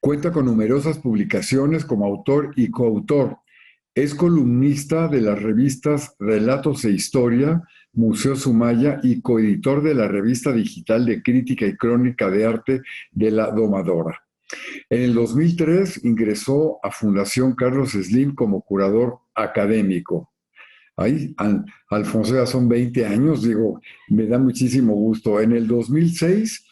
Cuenta con numerosas publicaciones como autor y coautor. Es columnista de las revistas Relatos e Historia, Museo Sumaya y coeditor de la revista digital de crítica y crónica de arte de La Domadora. En el 2003 ingresó a Fundación Carlos Slim como curador académico. Ay, Alfonso, ya son 20 años, digo, me da muchísimo gusto. En el 2006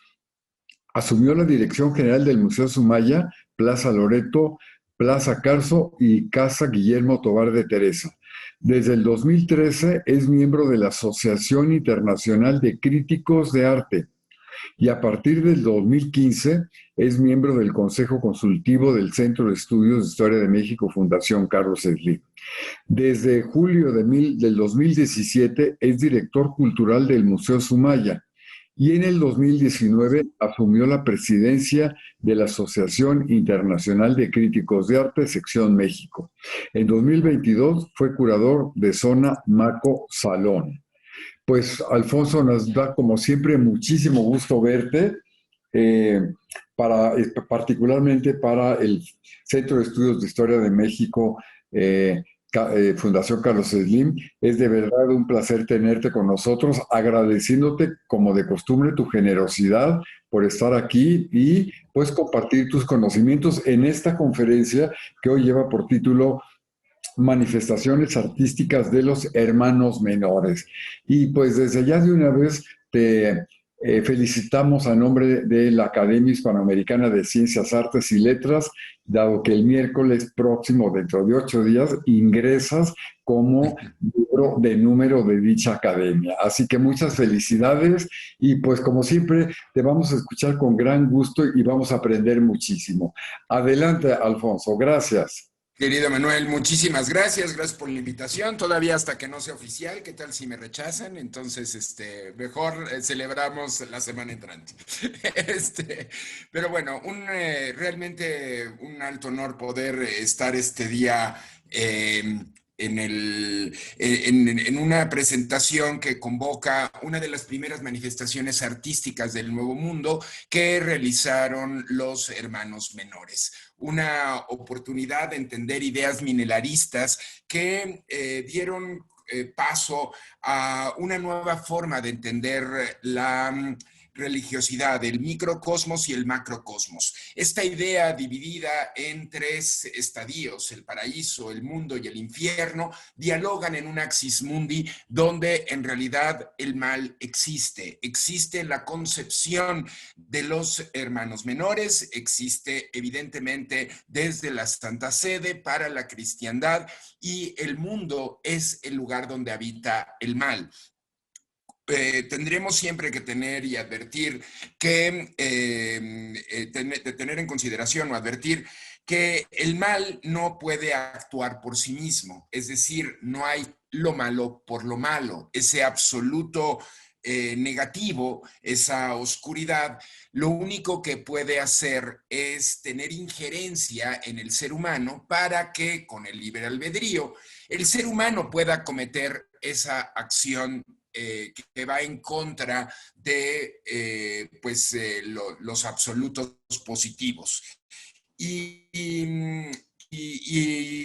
asumió la dirección general del Museo Sumaya, Plaza Loreto, Plaza Carso y Casa Guillermo Tovar de Teresa. Desde el 2013 es miembro de la Asociación Internacional de Críticos de Arte y a partir del 2015 es miembro del Consejo Consultivo del Centro de Estudios de Historia de México, Fundación Carlos Slim. Desde julio del 2017 es director cultural del Museo Sumaya y en el 2019 asumió la presidencia de la Asociación Internacional de Críticos de Arte, sección México. En 2022 fue curador de Zona Maco Salón. Pues Alfonso, nos da como siempre muchísimo gusto verte, eh, particularmente para el Centro de Estudios de Historia de México, Fundación Carlos Slim. Es de verdad un placer tenerte con nosotros, agradeciéndote como de costumbre tu generosidad por estar aquí y pues compartir tus conocimientos en esta conferencia que hoy lleva por título Manifestaciones artísticas de los hermanos menores. Y pues desde ya de una vez te felicitamos a nombre de la Academia Hispanoamericana de Ciencias, Artes y Letras, dado que el miércoles próximo, dentro de 8 días, ingresas como miembro de número de dicha academia. Así que muchas felicidades y pues como siempre te vamos a escuchar con gran gusto y vamos a aprender muchísimo. Adelante, Alfonso, gracias. Querido Manuel, muchísimas gracias, gracias por la invitación. Todavía hasta que no sea oficial, ¿qué tal si me rechazan? Entonces, mejor celebramos la semana entrante. Pero bueno, realmente un alto honor poder estar este día en una presentación que convoca una de las primeras manifestaciones artísticas del Nuevo Mundo que realizaron los hermanos menores. Una oportunidad de entender ideas milenaristas que dieron paso a una nueva forma de entender la religiosidad, el microcosmos y el macrocosmos. Esta idea dividida en tres estadios, el paraíso, el mundo y el infierno, dialogan en un axis mundi donde en realidad el mal existe. Existe la concepción de los hermanos menores, existe evidentemente desde la Santa Sede para la cristiandad y el mundo es el lugar donde habita el mal. Tendremos siempre que tener y advertir que, tener en consideración o advertir que el mal no puede actuar por sí mismo, es decir, no hay lo malo por lo malo, ese absoluto negativo, esa oscuridad, lo único que puede hacer es tener injerencia en el ser humano para que con el libre albedrío el ser humano pueda cometer esa acción que va en contra de los absolutos positivos. Y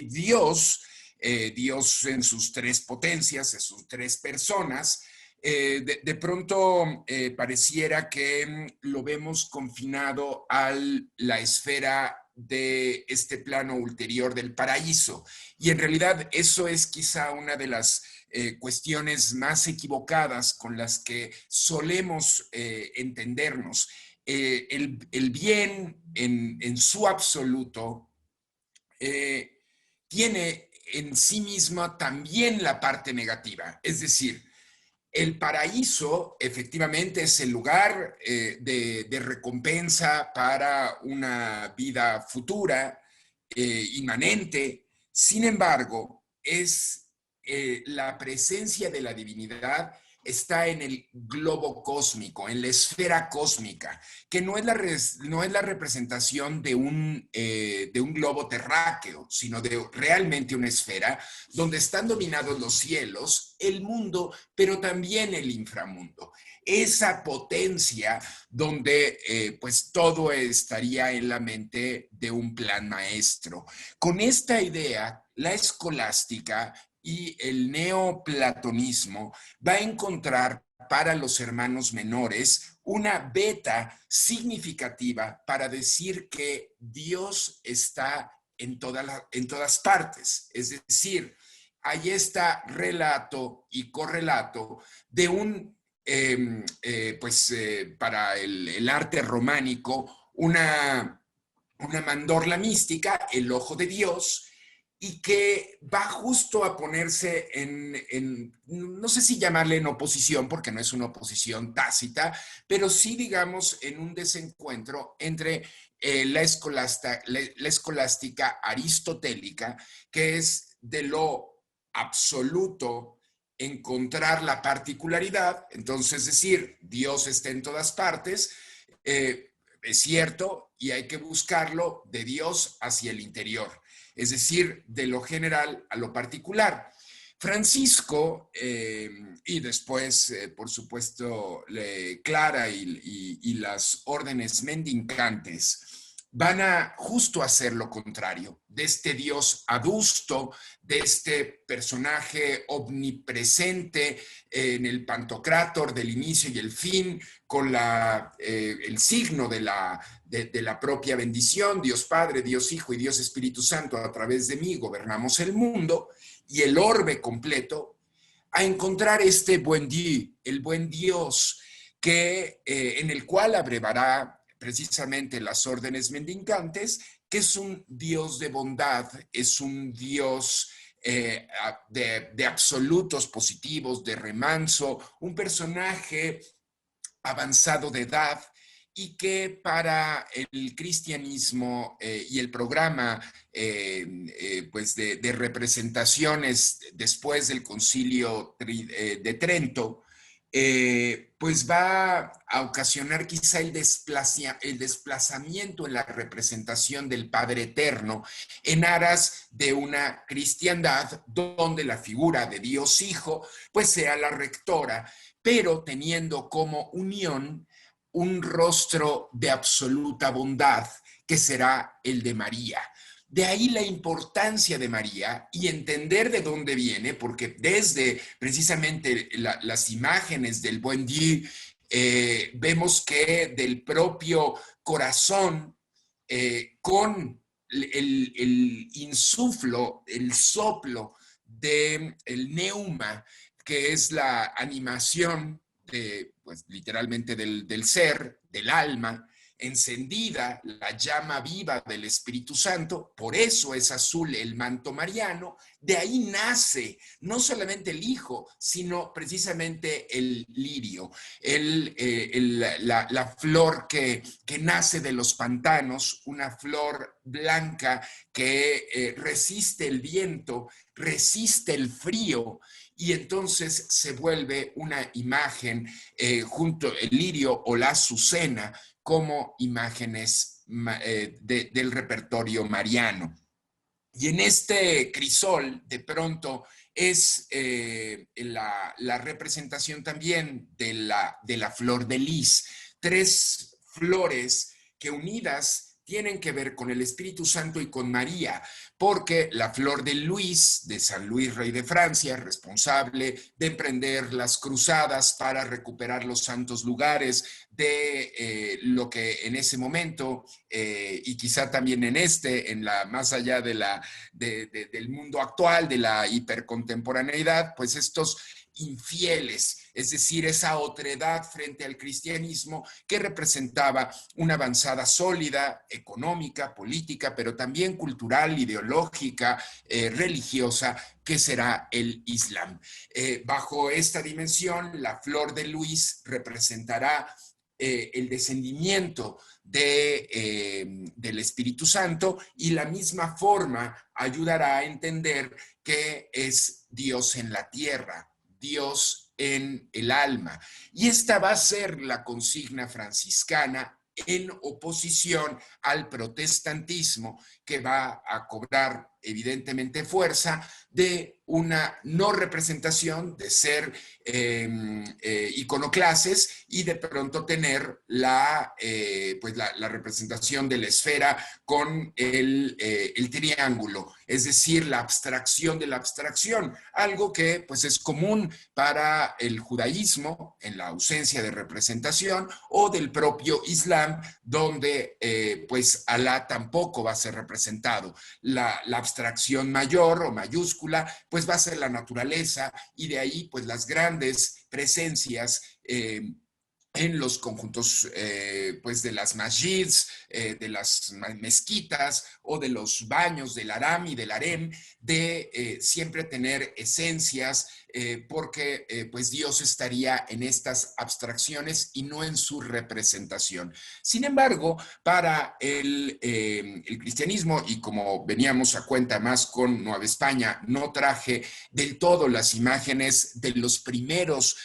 Dios en sus tres potencias, en sus tres personas, de pronto pareciera que lo vemos confinado a la esfera de este plano ulterior del paraíso. Y en realidad eso es quizá una de las cuestiones más equivocadas con las que solemos entendernos. El bien en su absoluto tiene en sí misma también la parte negativa. Es decir, el paraíso efectivamente es el lugar de recompensa para una vida futura, inmanente. Sin embargo, es la presencia de la divinidad está en el globo cósmico, en la esfera cósmica, que no es la representación de un globo terráqueo, sino de realmente una esfera donde están dominados los cielos, el mundo, pero también el inframundo. Esa potencia donde pues todo estaría en la mente de un plan maestro. Con esta idea, la escolástica y el neoplatonismo va a encontrar para los hermanos menores una beta significativa para decir que Dios está en todas partes. Es decir, hay este relato y correlato de para el arte románico, una mandorla mística, el ojo de Dios, y que va justo a ponerse no sé si llamarle en oposición, porque no es una oposición tácita, pero sí, digamos, en un desencuentro entre la escolástica aristotélica, que es de lo absoluto encontrar la particularidad, entonces decir, Dios está en todas partes, es cierto, y hay que buscarlo de Dios hacia el interior, es decir, de lo general a lo particular. Francisco, y después, por supuesto, Clara y las órdenes mendicantes, van a justo hacer lo contrario, de este Dios adusto, de este personaje omnipresente en el Pantocrátor del inicio y el fin, con el signo de la propia bendición, Dios Padre, Dios Hijo y Dios Espíritu Santo, a través de mí gobernamos el mundo, y el orbe completo, a encontrar este buen Dios, el buen Dios, en el cual abrevará precisamente las órdenes mendicantes, que es un Dios de bondad, es un Dios de absolutos positivos, de remanso, un personaje avanzado de edad, y que para el cristianismo y el programa pues de representaciones después del Concilio de Trento, pues va a ocasionar quizá el desplazamiento en la representación del Padre Eterno en aras de una cristiandad donde la figura de Dios Hijo pues sea la rectora, pero teniendo como unión un rostro de absoluta bondad, que será el de María. De ahí la importancia de María y entender de dónde viene, porque desde precisamente las imágenes del buen Dios, vemos que del propio corazón, con el insuflo, el soplo del neuma, que es la animación pues literalmente del ser, del alma, encendida, la llama viva del Espíritu Santo, por eso es azul el manto mariano, de ahí nace no solamente el Hijo, sino precisamente el lirio, la flor que nace de los pantanos, una flor blanca que resiste el viento, resiste el frío, y entonces se vuelve una imagen junto el lirio o la azucena como imágenes del repertorio mariano. Y en este crisol, de pronto, es la representación también de la flor de lis. Tres flores que unidas tienen que ver con el Espíritu Santo y con María, porque la flor de Luis, de San Luis, rey de Francia, responsable de emprender las cruzadas para recuperar los santos lugares de lo que en ese momento, y quizá también más allá del mundo actual, de la hipercontemporaneidad, pues estos infieles, es decir, esa otredad frente al cristianismo que representaba una avanzada sólida, económica, política, pero también cultural, ideológica, religiosa, que será el Islam. Bajo esta dimensión, la flor de Luis representará el descendimiento del Espíritu Santo, y la misma forma ayudará a entender que es Dios en la tierra, Dios en el alma. Y esta va a ser la consigna franciscana en oposición al protestantismo, que va a cobrar evidentemente fuerza de una no representación, de ser iconoclases y de pronto tener pues la representación de la esfera con el triángulo, es decir, la abstracción de la abstracción, algo que pues es común para el judaísmo en la ausencia de representación, o del propio Islam, donde pues Alá tampoco va a ser representado. La abstracción mayor o mayúscula pues va a ser la naturaleza, y de ahí pues las grandes presencias en los conjuntos pues de las masjids, de las mezquitas o de los baños del haram y del harem, de siempre tener esencias, porque pues Dios estaría en estas abstracciones y no en su representación. Sin embargo, para el cristianismo, y como veníamos a cuenta más con Nueva España, no traje del todo las imágenes de los primeros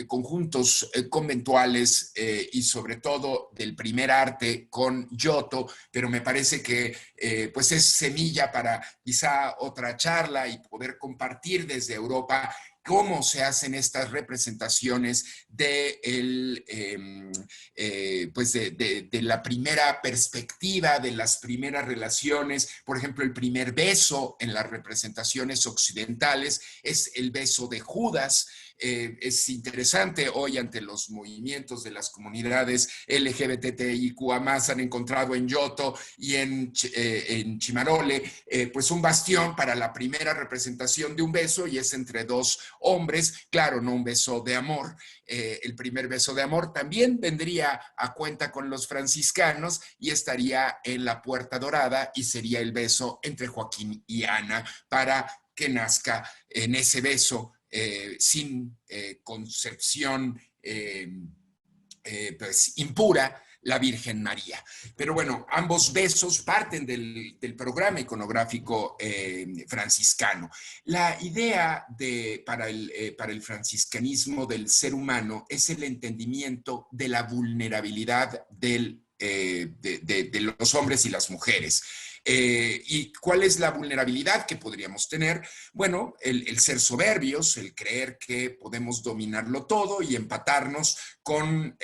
conjuntos conventuales y sobre todo del primer arte con Giotto, pero me parece que pues es semilla para quizá otra charla y poder compartir desde Europa cómo se hacen estas representaciones pues de la primera perspectiva, de las primeras relaciones. Por ejemplo, el primer beso en las representaciones occidentales es el beso de Judas. Es interesante hoy, ante los movimientos de las comunidades LGBTIQA+, han encontrado en Giotto y en Cimarole pues un bastión para la primera representación de un beso, y es entre dos hombres. Claro, no un beso de amor. El primer beso de amor también vendría a cuenta con los franciscanos y estaría en la Puerta Dorada, y sería el beso entre Joaquín y Ana, para que nazca en ese beso sin concepción pues impura, la Virgen María. Pero bueno, ambos besos parten del programa iconográfico franciscano. La idea para el franciscanismo del ser humano es el entendimiento de la vulnerabilidad de los hombres y las mujeres. ¿Y cuál es la vulnerabilidad que podríamos tener? Bueno, el ser soberbios, el creer que podemos dominarlo todo y empatarnos con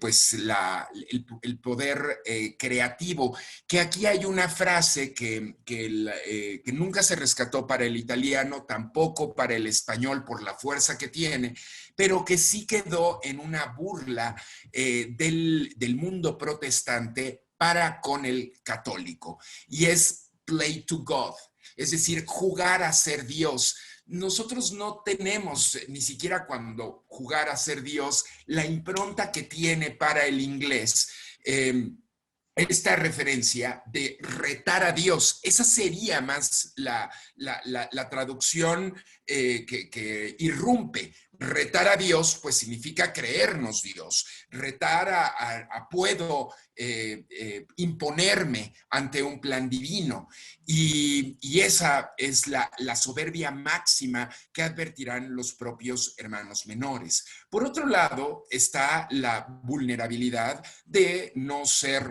pues el poder creativo. Que aquí hay una frase que nunca se rescató para el italiano, tampoco para el español por la fuerza que tiene, pero que sí quedó en una burla del mundo protestante para con el católico, y es play to God, es decir, jugar a ser Dios. Nosotros no tenemos, ni siquiera cuando jugar a ser Dios, la impronta que tiene para el inglés esta referencia de retar a Dios. Esa sería más la traducción que irrumpe. Retar a Dios pues significa creernos Dios. Retar a puedo imponerme ante un plan divino. Y esa es la soberbia máxima que advertirán los propios hermanos menores. Por otro lado, está la vulnerabilidad de no ser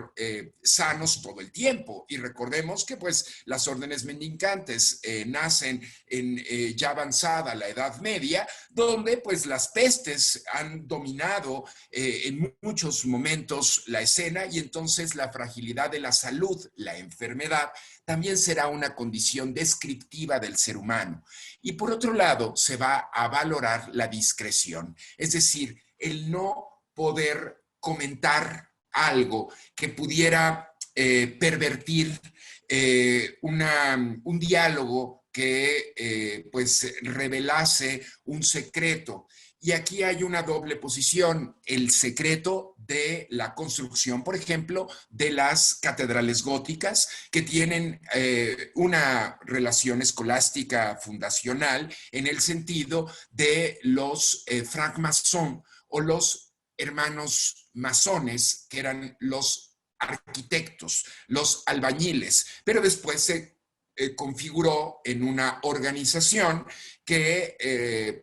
sanos todo el tiempo. Y recordemos que pues las órdenes mendicantes nacen en ya avanzada la Edad Media, donde pues las pestes han dominado en muchos momentos la escena, y entonces la fragilidad de la salud, la enfermedad, también será una condición descriptiva del ser humano. Y por otro lado, se va a valorar la discreción, es decir, el no poder comentar algo que pudiera pervertir un diálogo que pues revelase un secreto. Y aquí hay una doble posición: el secreto de la construcción, por ejemplo, de las catedrales góticas, que tienen una relación escolástica fundacional en el sentido de los francmaçons o los hermanos masones, que eran los arquitectos, los albañiles, pero después se configuró en una organización que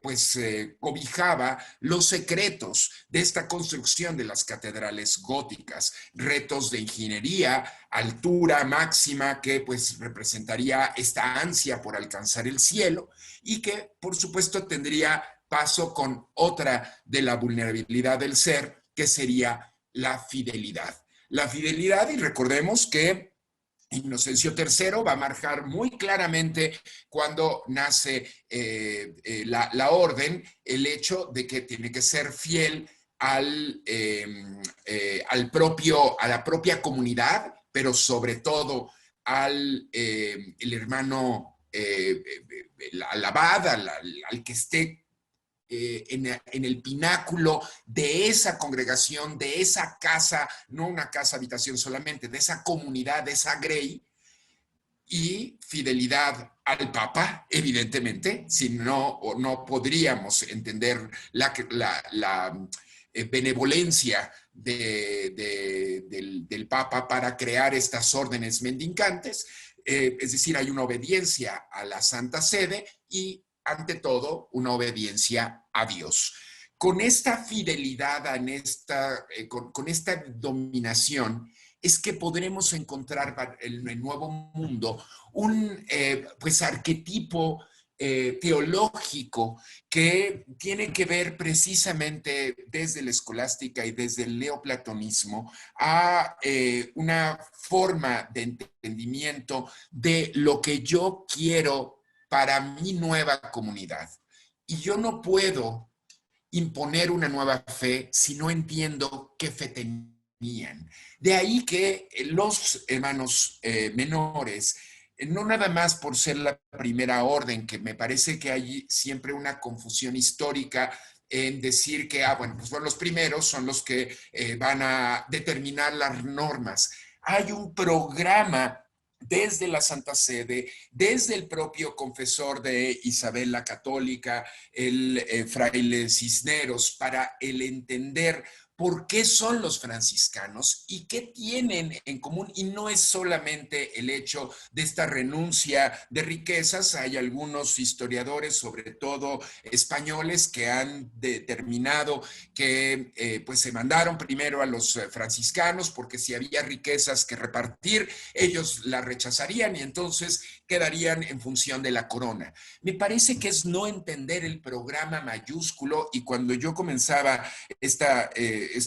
cobijaba los secretos de esta construcción de las catedrales góticas, retos de ingeniería, altura máxima que pues representaría esta ansia por alcanzar el cielo y que por supuesto tendría paso con otra de la vulnerabilidad del ser, que sería la fidelidad. La fidelidad, y recordemos que Inocencio III va a marcar muy claramente cuando nace la orden, el hecho de que tiene que ser fiel a la propia comunidad, pero sobre todo el hermano, al abad, al que esté en el pináculo de esa congregación, de esa casa, no una casa habitación solamente, de esa comunidad, de esa grey, y fidelidad al Papa, evidentemente, si no, no podríamos entender la benevolencia del Papa para crear estas órdenes mendicantes. Es decir, hay una obediencia a la Santa Sede y, ante todo, una obediencia a Dios. Con esta fidelidad, con esta dominación, es que podremos encontrar en el nuevo mundo un arquetipo teológico que tiene que ver precisamente desde la escolástica y desde el neoplatonismo a una forma de entendimiento de lo que yo quiero para mi nueva comunidad. Y yo no puedo imponer una nueva fe si no entiendo qué fe tenían. De ahí que los hermanos menores, no nada más por ser la primera orden, que me parece que hay siempre una confusión histórica en decir que, pues son los primeros, son los que van a determinar las normas. Hay un programa desde la Santa Sede, desde el propio confesor de Isabel la Católica, el fraile Cisneros, para el entender por qué son los franciscanos y qué tienen en común. Y no es solamente el hecho de esta renuncia de riquezas. Hay algunos historiadores, sobre todo españoles, que han determinado que se mandaron primero a los franciscanos porque si había riquezas que repartir, ellos la rechazarían y entonces quedarían en función de la corona. Me parece que es no entender el programa mayúsculo, y cuando yo comenzaba esta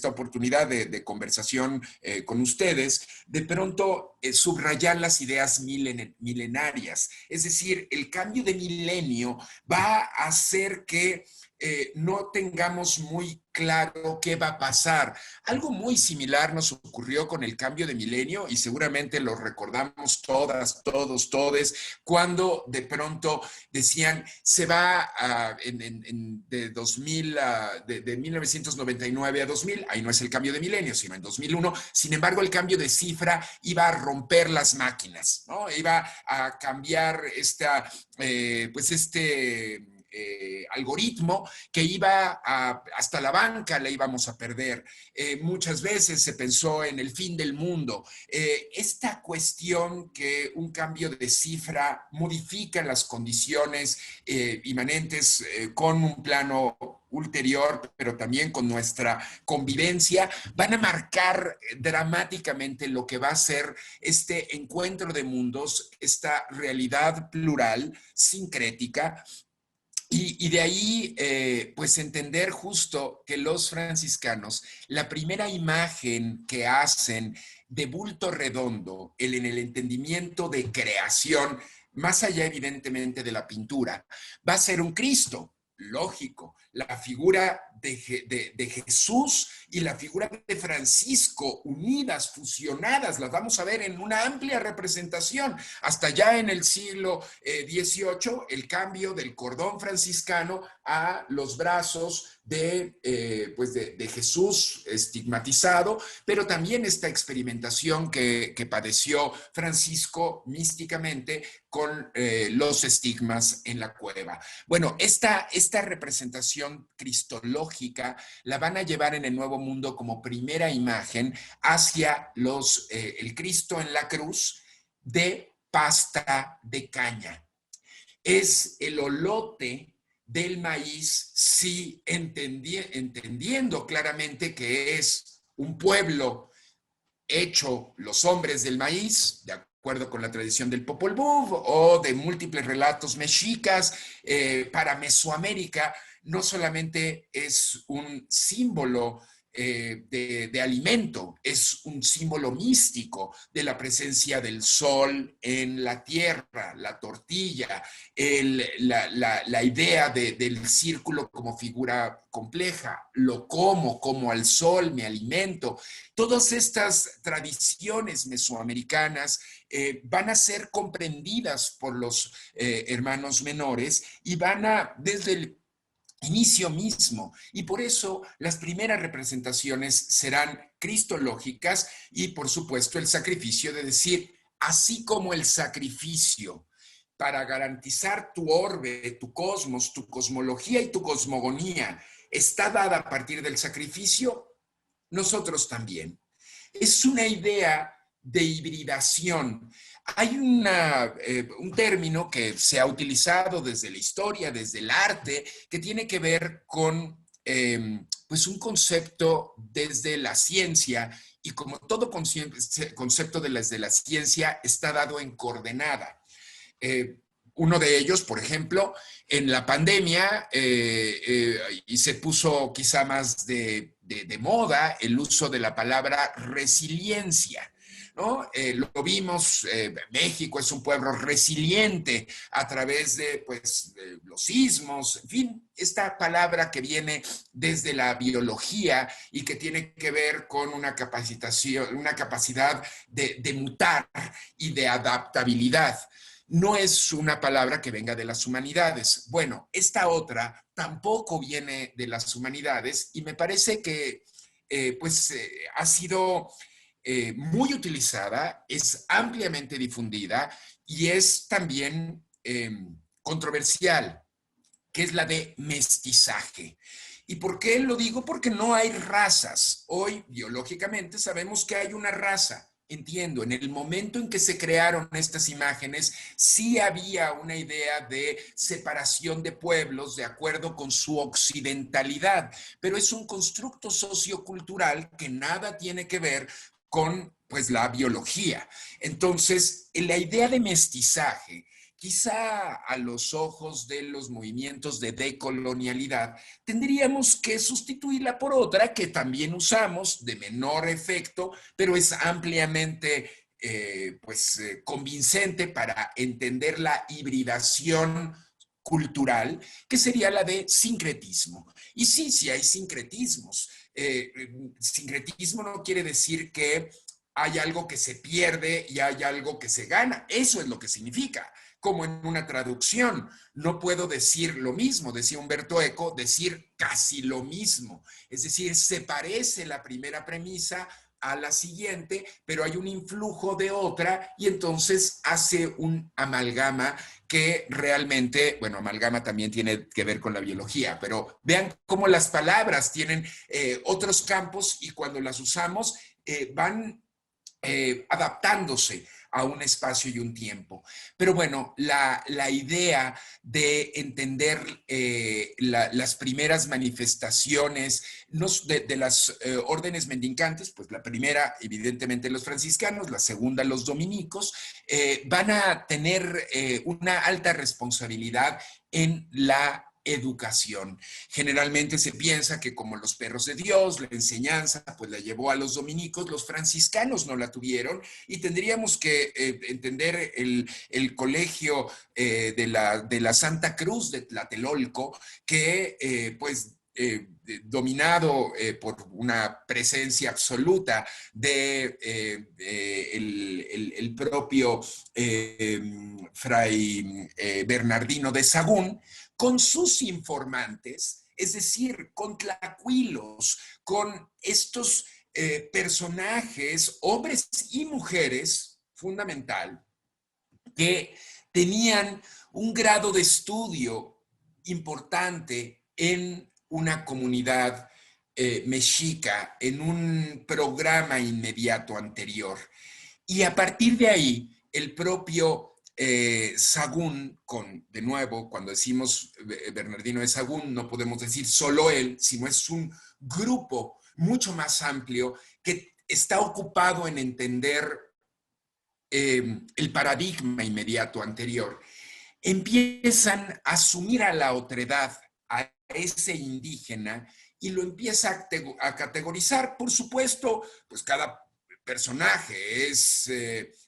oportunidad de conversación con ustedes, de pronto subrayar las ideas milenarias. Es decir, el cambio de milenio va a hacer que no tengamos muy claro qué va a pasar. Algo muy similar nos ocurrió con el cambio de milenio y seguramente lo recordamos todas, todos, todes, cuando de pronto decían se va de 2000 de 1999 a 2000, ahí no es el cambio de milenio, sino en 2001. Sin embargo, el cambio de cifra iba a romper las máquinas, ¿no? Iba a cambiar algoritmo que iba hasta la banca la íbamos a perder. Muchas veces se pensó en el fin del mundo. Esta cuestión que un cambio de cifra modifica las condiciones inmanentes con un plano ulterior, pero también con nuestra convivencia, van a marcar dramáticamente lo que va a ser este encuentro de mundos, esta realidad plural, sincrética. Y de ahí, entender justo que los franciscanos, la primera imagen que hacen de bulto redondo, en el entendimiento de creación, más allá evidentemente de la pintura, va a ser un Cristo. Lógico, la figura de Jesús y la figura de Francisco unidas, fusionadas, las vamos a ver en una amplia representación. Hasta ya en el siglo XVIII, el cambio del cordón franciscano a los brazos de Jesús estigmatizado, pero también esta experimentación que padeció Francisco místicamente con los estigmas en la cueva. Bueno, esta representación cristológica la van a llevar en el Nuevo Mundo como primera imagen hacia el Cristo en la cruz de pasta de caña. Es el olote del maíz, sí, entendiendo claramente que es un pueblo hecho los hombres del maíz, de acuerdo con la tradición del Popol Vuh o de múltiples relatos mexicas, para Mesoamérica no solamente es un símbolo de alimento, es un símbolo místico de la presencia del sol en la tierra, la tortilla, la idea del círculo como figura compleja, lo como al sol, me alimento. Todas estas tradiciones mesoamericanas van a ser comprendidas por los hermanos menores y van a, desde el inicio mismo. Y por eso las primeras representaciones serán cristológicas y, por supuesto, el sacrificio de decir, así como el sacrificio para garantizar tu orbe, tu cosmos, tu cosmología y tu cosmogonía está dada a partir del sacrificio, nosotros también. Es una idea de hibridación. Hay un término que se ha utilizado desde la historia, desde el arte, que tiene que ver con pues un concepto desde la ciencia, y como todo concepto desde la ciencia está dado en coordenada. Uno de ellos, por ejemplo, en la pandemia, y se puso quizá más de moda el uso de la palabra resiliencia, ¿no? Lo vimos, México es un pueblo resiliente a través de, pues, los sismos, en fin, esta palabra que viene desde la biología y que tiene que ver con una capacitación, una capacidad de mutar y de adaptabilidad. No es una palabra que venga de las humanidades. Bueno, esta otra tampoco viene de las humanidades y me parece que ha sido muy utilizada, es ampliamente difundida y es también controversial, que es la de mestizaje. ¿Y por qué lo digo? Porque no hay razas. Hoy, biológicamente, sabemos que hay una raza. Entiendo, en el momento en que se crearon estas imágenes, sí había una idea de separación de pueblos de acuerdo con su occidentalidad, pero es un constructo sociocultural que nada tiene que ver con, pues, la biología. Entonces, la idea de mestizaje, quizá a los ojos de los movimientos de decolonialidad, tendríamos que sustituirla por otra que también usamos de menor efecto, pero es ampliamente convincente para entender la hibridación cultural, que sería la de sincretismo. Y sí, sí hay sincretismos. Sincretismo no quiere decir que hay algo que se pierde y hay algo que se gana. Eso es lo que significa. Como en una traducción, no puedo decir lo mismo, decía Humberto Eco, decir casi lo mismo. Es decir, se parece la primera premisa a la siguiente, pero hay un influjo de otra y entonces hace un amalgama que realmente, bueno, amalgama también tiene que ver con la biología, pero vean cómo las palabras tienen otros campos y cuando las usamos van adaptándose a un espacio y un tiempo. Pero bueno, la idea de entender las primeras manifestaciones de las órdenes mendicantes, pues la primera evidentemente los franciscanos, la segunda los dominicos, van a tener una alta responsabilidad en la educación. Generalmente se piensa que como los perros de Dios, la enseñanza pues la llevó a los dominicos, los franciscanos no la tuvieron y tendríamos que entender el colegio de la Santa Cruz de Tlatelolco, que dominado por una presencia absoluta de el propio fray Bernardino de Sahagún, con sus informantes, es decir, con tlacuilos, con estos personajes, hombres y mujeres, fundamental, que tenían un grado de estudio importante en una comunidad mexica, en un programa inmediato anterior. Y a partir de ahí, el propio Sahagún, de nuevo, cuando decimos Bernardino de Sahagún, no podemos decir solo él, sino es un grupo mucho más amplio que está ocupado en entender el paradigma inmediato anterior. Empiezan a asumir a la otredad, a ese indígena, y lo empieza a categorizar. Por supuesto, pues cada personaje es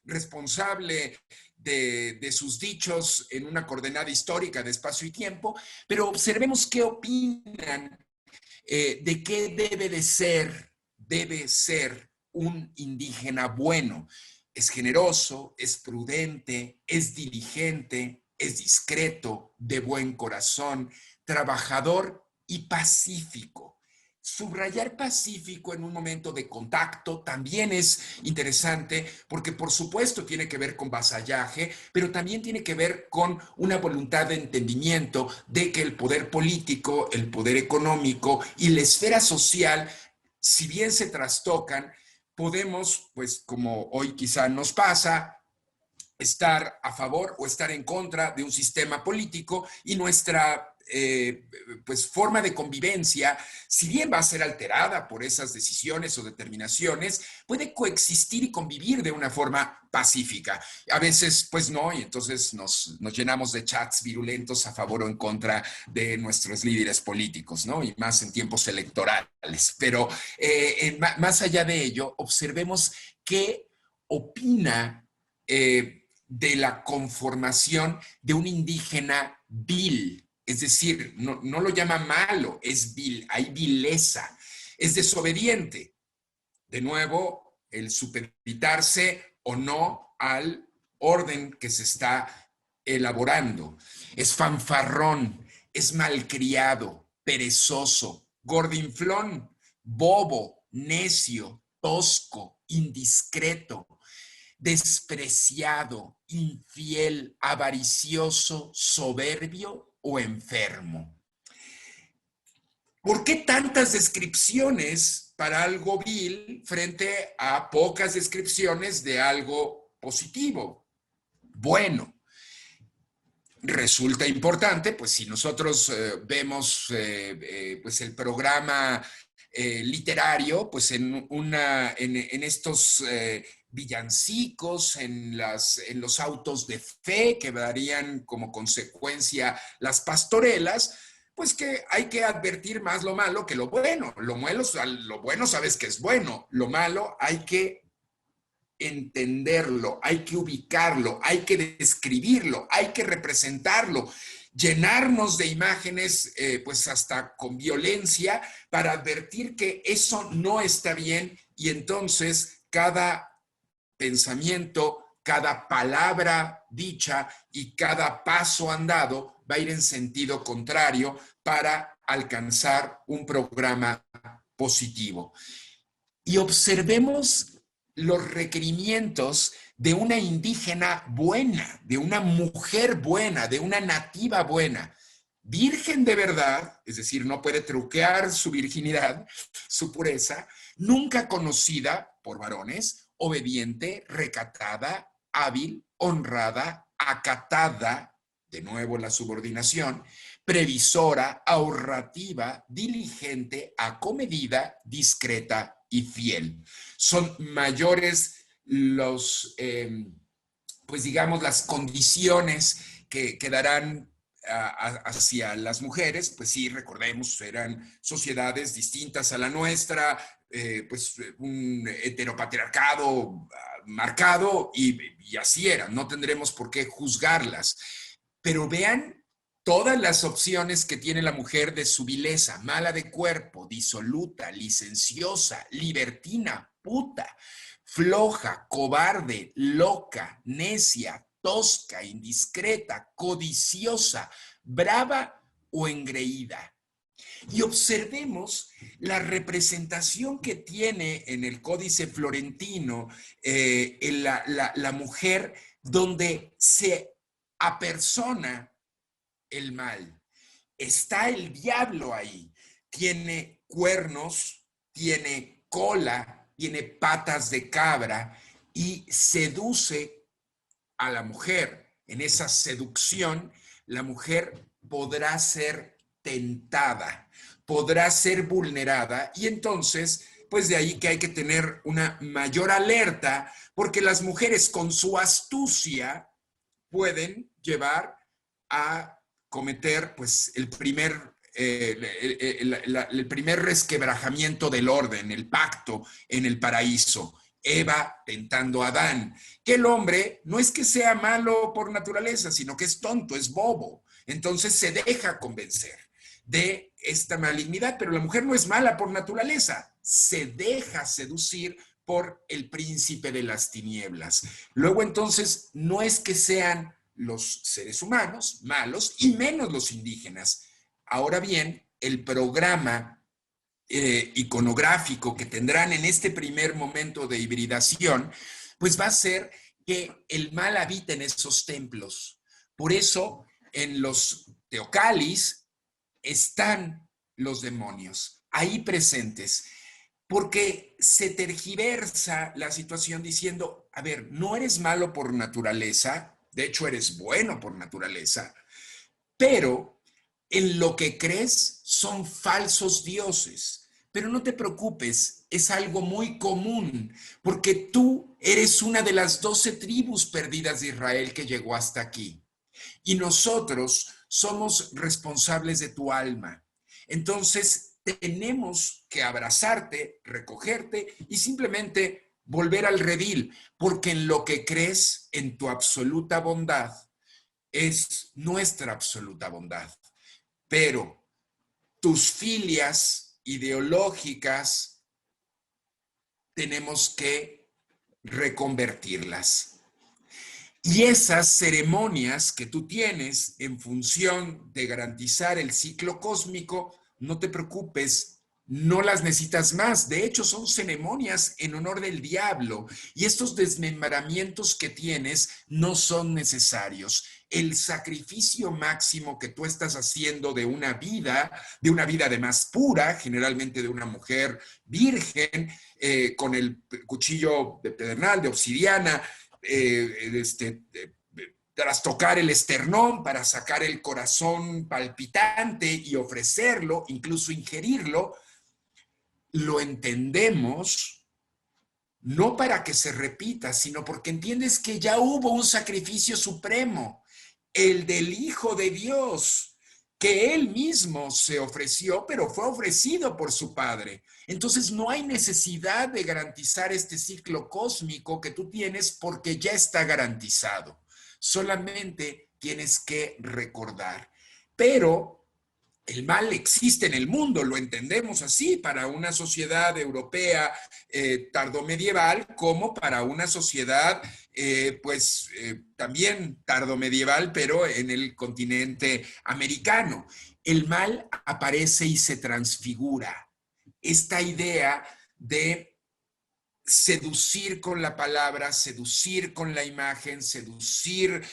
responsable de sus dichos en una coordenada histórica de espacio y tiempo, pero observemos qué opinan de qué debe ser un indígena bueno. Es generoso, es prudente, es diligente, es discreto, de buen corazón, trabajador y pacífico. Subrayar pacífico en un momento de contacto también es interesante porque por supuesto tiene que ver con vasallaje, pero también tiene que ver con una voluntad de entendimiento de que el poder político, el poder económico y la esfera social, si bien se trastocan, podemos, pues como hoy quizá nos pasa, estar a favor o estar en contra de un sistema político y nuestra pues forma de convivencia, si bien va a ser alterada por esas decisiones o determinaciones, puede coexistir y convivir de una forma pacífica. A veces, pues no, y entonces nos llenamos de chats virulentos a favor o en contra de nuestros líderes políticos, ¿no? Y más en tiempos electorales. Pero más allá de ello, observemos qué opina de la conformación de un indígena vil. Es decir, no lo llama malo, es vil, hay vileza, es desobediente. De nuevo, el supeditarse o no al orden que se está elaborando. Es fanfarrón, es malcriado, perezoso, gordinflón, bobo, necio, tosco, indiscreto, despreciado, infiel, avaricioso, soberbio o enfermo. ¿Por qué tantas descripciones para algo vil frente a pocas descripciones de algo positivo? Bueno, resulta importante, pues si nosotros vemos pues el programa literario, pues en estos villancicos, en los autos de fe que darían como consecuencia las pastorelas, pues que hay que advertir más lo malo que lo bueno. Lo bueno sabes que es bueno, lo malo hay que entenderlo, hay que ubicarlo, hay que describirlo, hay que representarlo, llenarnos de imágenes, pues hasta con violencia, para advertir que eso no está bien y entonces cada pensamiento, cada palabra dicha y cada paso andado va a ir en sentido contrario para alcanzar un programa positivo. Y observemos los requerimientos de una indígena buena, de una mujer buena, de una nativa buena. Virgen de verdad, es decir, no puede truquear su virginidad, su pureza, nunca conocida por varones, obediente, recatada, hábil, honrada, acatada, de nuevo la subordinación, previsora, ahorrativa, diligente, acomedida, discreta y fiel. Son mayores pues digamos, las condiciones que darán hacia las mujeres. Pues sí, recordemos, eran sociedades distintas a la nuestra, pues un heteropatriarcado marcado y así eran, no tendremos por qué juzgarlas. Pero vean todas las opciones que tiene la mujer de su vileza: mala de cuerpo, disoluta, licenciosa, libertina, puta, floja, cobarde, loca, necia, tosca, indiscreta, codiciosa, brava o engreída. Y observemos la representación que tiene en el Códice Florentino la mujer, donde se apersona el mal. Está el diablo ahí. Tiene cuernos, tiene cola, tiene patas de cabra y seduce a la mujer, en esa seducción, la mujer podrá ser tentada, podrá ser vulnerada y entonces, pues de ahí que hay que tener una mayor alerta porque las mujeres con su astucia pueden llevar a cometer pues el primer resquebrajamiento del orden, el pacto en el paraíso. Eva tentando a Adán, que el hombre no es que sea malo por naturaleza, sino que es tonto, es bobo. Entonces se deja convencer de esta malignidad, pero la mujer no es mala por naturaleza, se deja seducir por el príncipe de las tinieblas. Luego entonces no es que sean los seres humanos malos y menos los indígenas. Ahora bien, el programa iconográfico que tendrán en este primer momento de hibridación, pues va a ser que el mal habita en esos templos. Por eso, en los teocalis están los demonios ahí presentes, porque se tergiversa la situación diciendo, a ver, no eres malo por naturaleza, de hecho eres bueno por naturaleza, pero en lo que crees son falsos dioses. Pero no te preocupes, es algo muy común, porque tú eres una de las 12 tribus perdidas de Israel que llegó hasta aquí. Y nosotros somos responsables de tu alma. Entonces, tenemos que abrazarte, recogerte y simplemente volver al redil, porque en lo que crees, en tu absoluta bondad, es nuestra absoluta bondad. Pero tus filias ideológicas tenemos que reconvertirlas. Y esas ceremonias que tú tienes en función de garantizar el ciclo cósmico, no te preocupes, no las necesitas más. De hecho, son ceremonias en honor del diablo. Y estos desmembramientos que tienes no son necesarios. El sacrificio máximo que tú estás haciendo de una vida además pura, generalmente de una mujer virgen, con el cuchillo de pedernal, de obsidiana, tras tocar el esternón para sacar el corazón palpitante y ofrecerlo, incluso ingerirlo, lo entendemos no para que se repita, sino porque entiendes que ya hubo un sacrificio supremo, el del Hijo de Dios, que él mismo se ofreció, pero fue ofrecido por su Padre. Entonces no hay necesidad de garantizar este ciclo cósmico que tú tienes porque ya está garantizado. Solamente tienes que recordar. Pero el mal existe en el mundo, lo entendemos así, para una sociedad europea tardomedieval como para una sociedad también tardomedieval, pero en el continente americano. El mal aparece y se transfigura. Esta idea de seducir con la palabra, seducir con la imagen, seducir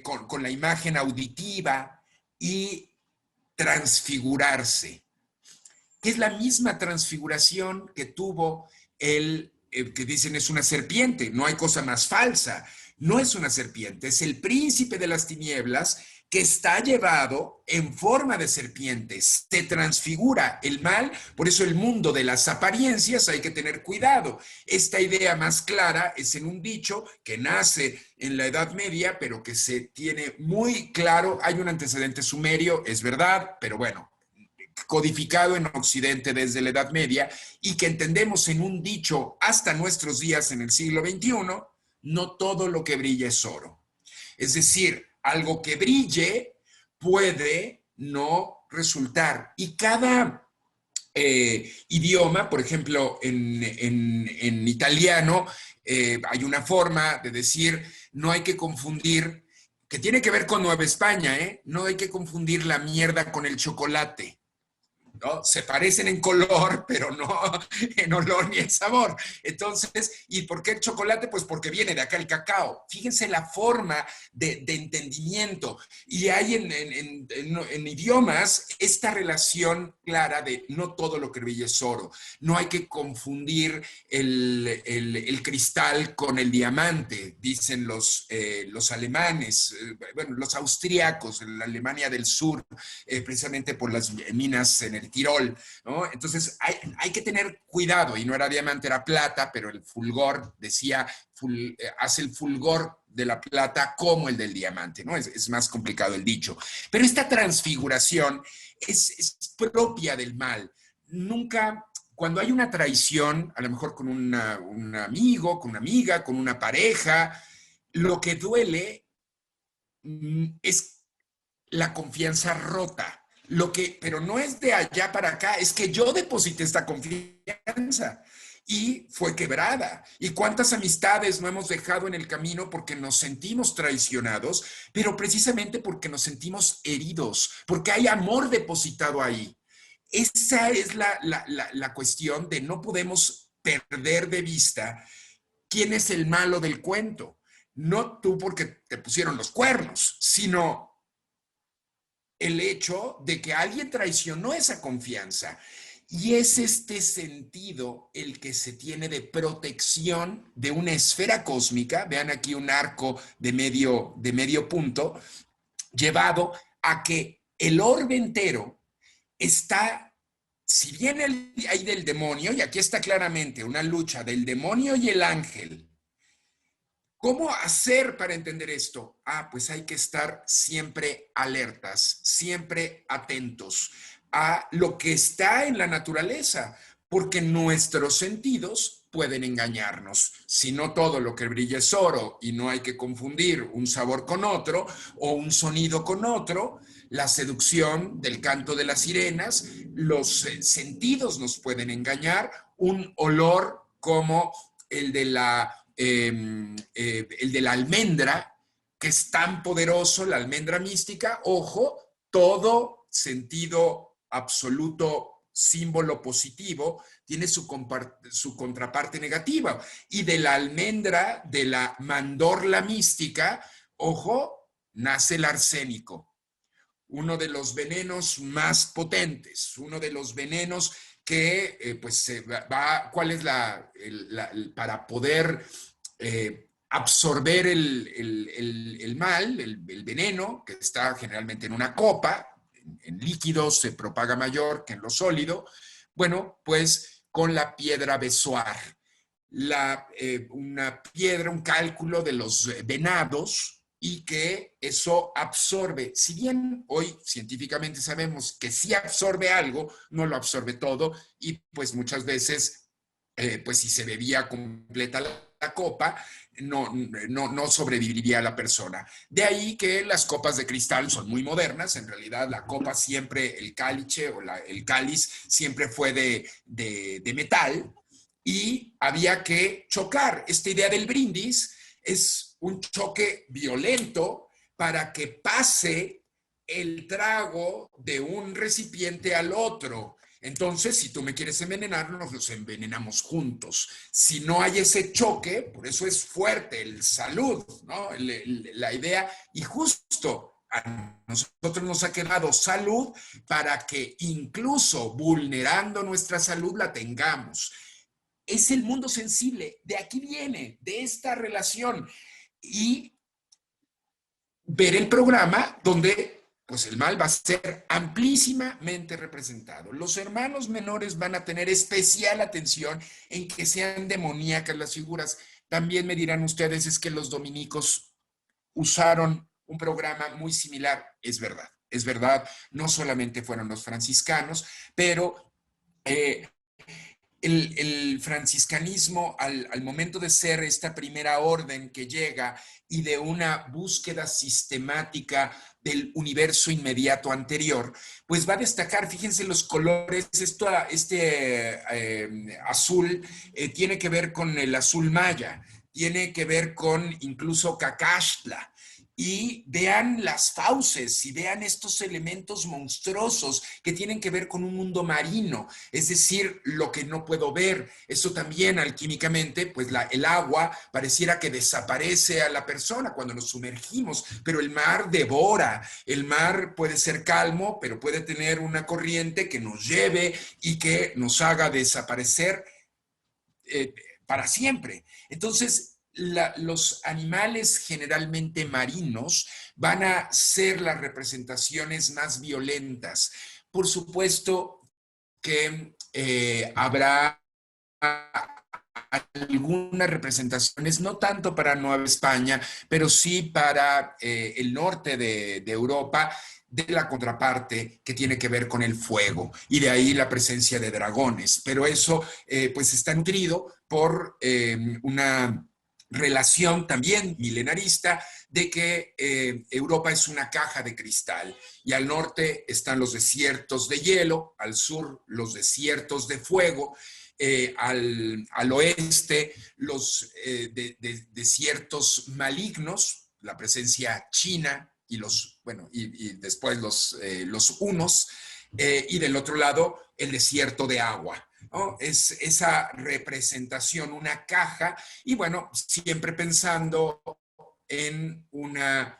con la imagen auditiva y transfigurarse, que es la misma transfiguración que tuvo que dicen es una serpiente, no hay cosa más falsa, no es una serpiente, es el príncipe de las tinieblas que está llevado en forma de serpiente, se transfigura el mal, por eso el mundo de las apariencias hay que tener cuidado. Esta idea más clara es en un dicho que nace en la Edad Media, pero que se tiene muy claro, hay un antecedente sumerio, es verdad, pero bueno, codificado en Occidente desde la Edad Media y que entendemos en un dicho hasta nuestros días en el siglo XXI, no todo lo que brilla es oro. Es decir, algo que brille puede no resultar. Y cada idioma, por ejemplo, en italiano, hay una forma de decir, no hay que confundir, que tiene que ver con Nueva España, no hay que confundir la mierda con el chocolate. ¿no? Se parecen en color, pero no en olor ni en sabor. Entonces, ¿y por qué el chocolate? Pues porque viene de acá el cacao. Fíjense la forma de entendimiento. Y hay en idiomas esta relación clara de no todo lo que brilla es oro. No hay que confundir el cristal con el diamante, dicen los alemanes, bueno, los austríacos, en la Alemania del Sur, precisamente por las minas en el Tirol, ¿no? Entonces hay que tener cuidado, y no era diamante, era plata, pero el fulgor decía, hace el fulgor de la plata como el del diamante, ¿no? Es más complicado el dicho. Pero esta transfiguración es propia del mal. Nunca, cuando hay una traición, a lo mejor con un amigo, con una amiga, con una pareja, lo que duele es la confianza rota. Pero no es de allá para acá, es que yo deposité esta confianza y fue quebrada. ¿Y cuántas amistades no hemos dejado en el camino porque nos sentimos traicionados, pero precisamente porque nos sentimos heridos, porque hay amor depositado ahí? Esa es la cuestión de no podemos perder de vista quién es el malo del cuento. No tú porque te pusieron los cuernos, sino el hecho de que alguien traicionó esa confianza. Y es este sentido el que se tiene de protección de una esfera cósmica, vean aquí un arco de medio punto, llevado a que el orbe entero está, si bien hay del demonio, y aquí está claramente una lucha del demonio y el ángel. ¿Cómo hacer para entender esto? Pues hay que estar siempre alertas, siempre atentos a lo que está en la naturaleza, porque nuestros sentidos pueden engañarnos. Si no todo lo que brilla es oro y no hay que confundir un sabor con otro o un sonido con otro, la seducción del canto de las sirenas, los sentidos nos pueden engañar, un olor como el de el de la almendra, que es tan poderoso, la almendra mística, ojo, todo sentido absoluto, símbolo positivo, tiene su contraparte negativa. Y de la almendra, de la mandorla mística, ojo, nace el arsénico, uno de los venenos más potentes, uno de los venenos que ¿cuál es para poder absorber el mal, el veneno, que está generalmente en una copa, en líquido se propaga mayor que en lo sólido? Bueno, pues con la piedra besoar, una piedra, un cálculo de los venados, y que eso absorbe. Si bien hoy científicamente sabemos que si absorbe algo, no lo absorbe todo, y pues muchas veces, pues si se bebía completa la copa, no sobreviviría la persona. De ahí que las copas de cristal son muy modernas. En realidad la copa siempre, el cáliche o el cáliz siempre fue de metal, y había que chocar. Esta idea del brindis es un choque violento para que pase el trago de un recipiente al otro. Entonces, si tú me quieres envenenar, nos los envenenamos juntos. Si no hay ese choque, por eso es fuerte el salud, ¿no? La idea, y justo a nosotros nos ha quedado salud para que incluso vulnerando nuestra salud la tengamos. Es el mundo sensible, de aquí viene, de esta relación. Y ver el programa donde pues el mal va a ser amplísimamente representado. Los hermanos menores van a tener especial atención en que sean demoníacas las figuras. También me dirán ustedes, es que los dominicos usaron un programa muy similar. Es verdad, no solamente fueron los franciscanos, pero el franciscanismo, al momento de ser esta primera orden que llega y de una búsqueda sistemática del universo inmediato anterior, pues va a destacar, fíjense los colores, azul tiene que ver con el azul maya, tiene que ver con incluso Cacaxtla, y vean las fauces y vean estos elementos monstruosos que tienen que ver con un mundo marino, es decir, lo que no puedo ver. Eso también alquímicamente, pues el agua pareciera que desaparece a la persona cuando nos sumergimos, pero el mar devora. El mar puede ser calmo, pero puede tener una corriente que nos lleve y que nos haga desaparecer eh, para siempre. Entonces, los animales generalmente marinos van a ser las representaciones más violentas. Por supuesto que habrá algunas representaciones, no tanto para Nueva España, pero sí para el norte de Europa, de la contraparte que tiene que ver con el fuego, y de ahí la presencia de dragones. Pero eso pues está nutrido por una relación también milenarista de que Europa es una caja de cristal y al norte están los desiertos de hielo, al sur los desiertos de fuego, al oeste los desiertos malignos, la presencia china y y después los hunos, y del otro lado el desierto de agua, ¿no? Es esa representación, una caja, y bueno, siempre pensando en una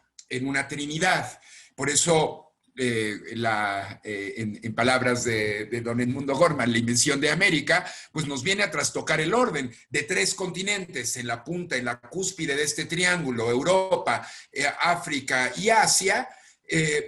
trinidad. Por eso, en palabras de don Edmundo Gorman, la invención de América, pues nos viene a trastocar el orden de tres continentes en la punta, en la cúspide de este triángulo, Europa, África y Asia,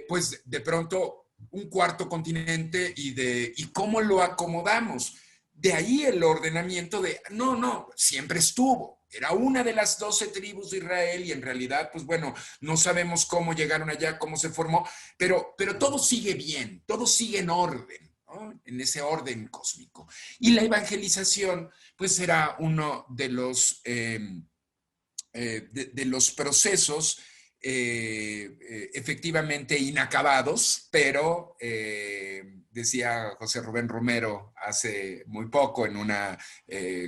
pues de pronto un cuarto continente y cómo lo acomodamos. De ahí el ordenamiento de, no, siempre estuvo. Era una de las 12 tribus de Israel y en realidad, pues bueno, no sabemos cómo llegaron allá, cómo se formó, pero todo sigue bien, todo sigue en orden, ¿no? En ese orden cósmico. Y la evangelización, pues será uno de los procesos efectivamente inacabados, pero decía José Rubén Romero hace muy poco en una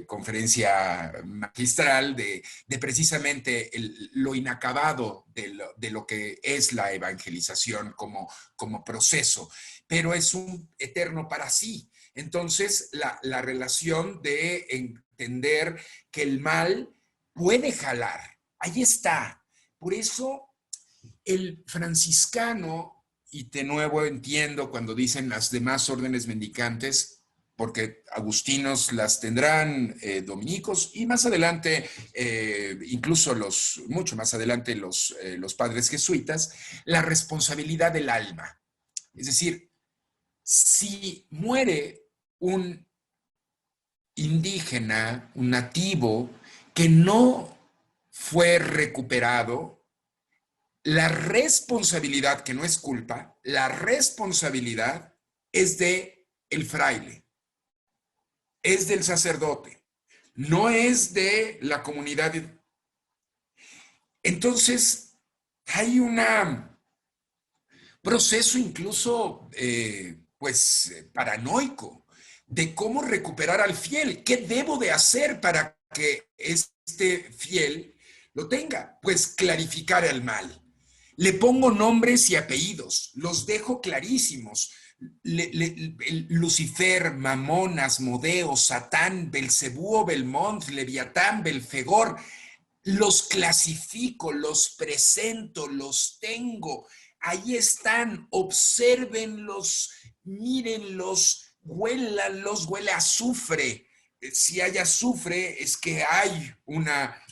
conferencia magistral de precisamente lo inacabado de lo que es la evangelización como proceso, pero es un eterno para sí. Entonces, la relación de entender que el mal puede jalar, ahí está. Por eso el franciscano, y de nuevo entiendo cuando dicen las demás órdenes mendicantes, porque agustinos las tendrán, dominicos, y más adelante, incluso mucho más adelante, los padres jesuitas, la responsabilidad del alma. Es decir, si muere un indígena, un nativo, que no fue recuperado, la responsabilidad, que no es culpa, la responsabilidad es de el fraile, es del sacerdote, no es de la comunidad. Entonces, hay un proceso incluso, paranoico de cómo recuperar al fiel. ¿Qué debo de hacer para que este fiel lo tenga? Pues clarificar el mal. Le pongo nombres y apellidos, los dejo clarísimos. Lucifer, Mamón, Asmodeo, Satán, Belcebú, Belmont, Leviatán, Belfegor, los clasifico, los presento, los tengo. Ahí están, obsérvenlos, mírenlos, huélanlos, huele a azufre. Si hay azufre, es que hay una